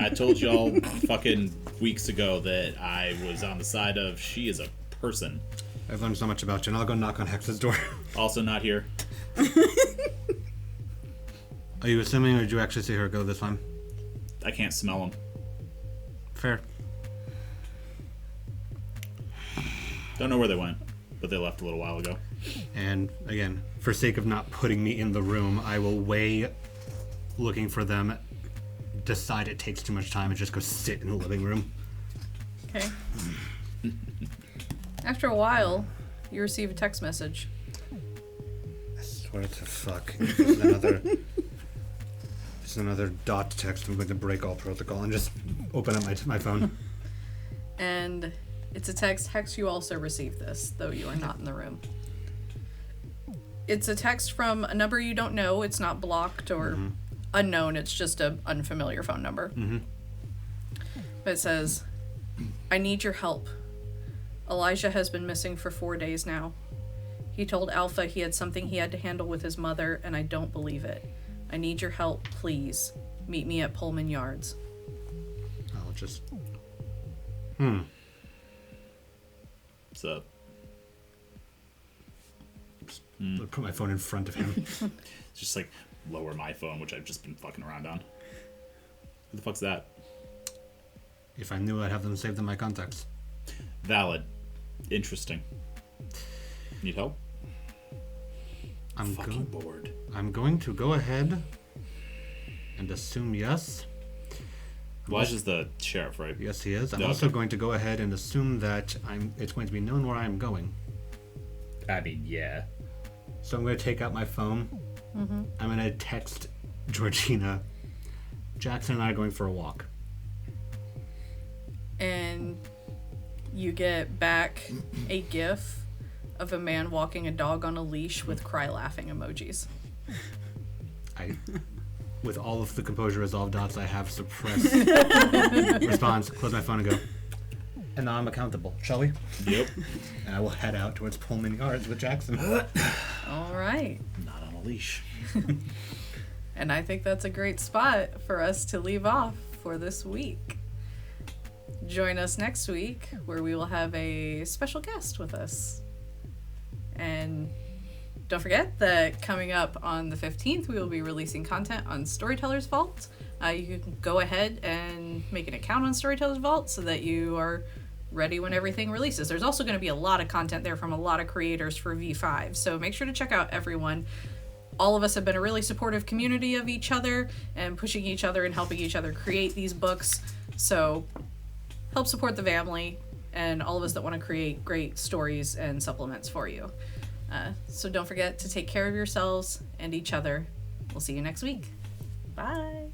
I told y'all fucking weeks ago that I was on the side of she is a person. I've learned so much about you, and I'll go knock on Hex's door. Also not here. Are you assuming, or did you actually see her go this time? I can't smell them. Fair. Don't know where they went, but they left a little while ago. And again, for sake of not putting me in the room, I will weigh looking for them, decide it takes too much time, and just go sit in the living room. Okay. After a while, you receive a text message. I swear to fuck. This is another dot text. I'm going to break all protocol and just open up my phone. And it's a text. Hex, you also received this, though you are not in the room. It's a text from a number you don't know. It's not blocked or unknown. It's just an unfamiliar phone number. Mm-hmm. But it says, I need your help. Elijah has been missing for 4 days now. He told Alpha he had something he had to handle with his mother, and I don't believe it. I need your help, please. Meet me at Pullman Yards. I'll just... What's up? I'll put my phone in front of him. It's just like lower my phone, which I've just been fucking around on. Who the fuck's that? If I knew, I'd have them saved in my contacts. Valid. Interesting. Need help? I'm Fucking bored. I'm going to go ahead and assume yes. Elijah's the sheriff, right? Yes, he is. I'm No, also okay. going to go ahead and assume that it's going to be known where I'm going. I mean, yeah. So I'm going to take out my phone. I'm going to text Georgina. Jackson and I are going for a walk. And you get back a gif of a man walking a dog on a leash with cry laughing emojis. With all of the composure resolve dots I have suppressed response, close my phone and go, and now I'm accountable, shall we? Yep. And I will head out towards Pullman Yards with Jackson. All right. Not on a leash. And I think that's a great spot for us to leave off for this week. Join us next week where we will have a special guest with us. And don't forget that coming up on the 15th, we will be releasing content on Storyteller's Vault. You can go ahead and make an account on Storyteller's Vault so that you are ready when everything releases. There's also going to be a lot of content there from a lot of creators for V5, so make sure to check out everyone. All of us have been a really supportive community of each other and pushing each other and helping each other create these books. So help support the family and all of us that want to create great stories and supplements for you. So don't forget to take care of yourselves and each other. We'll see you next week. Bye.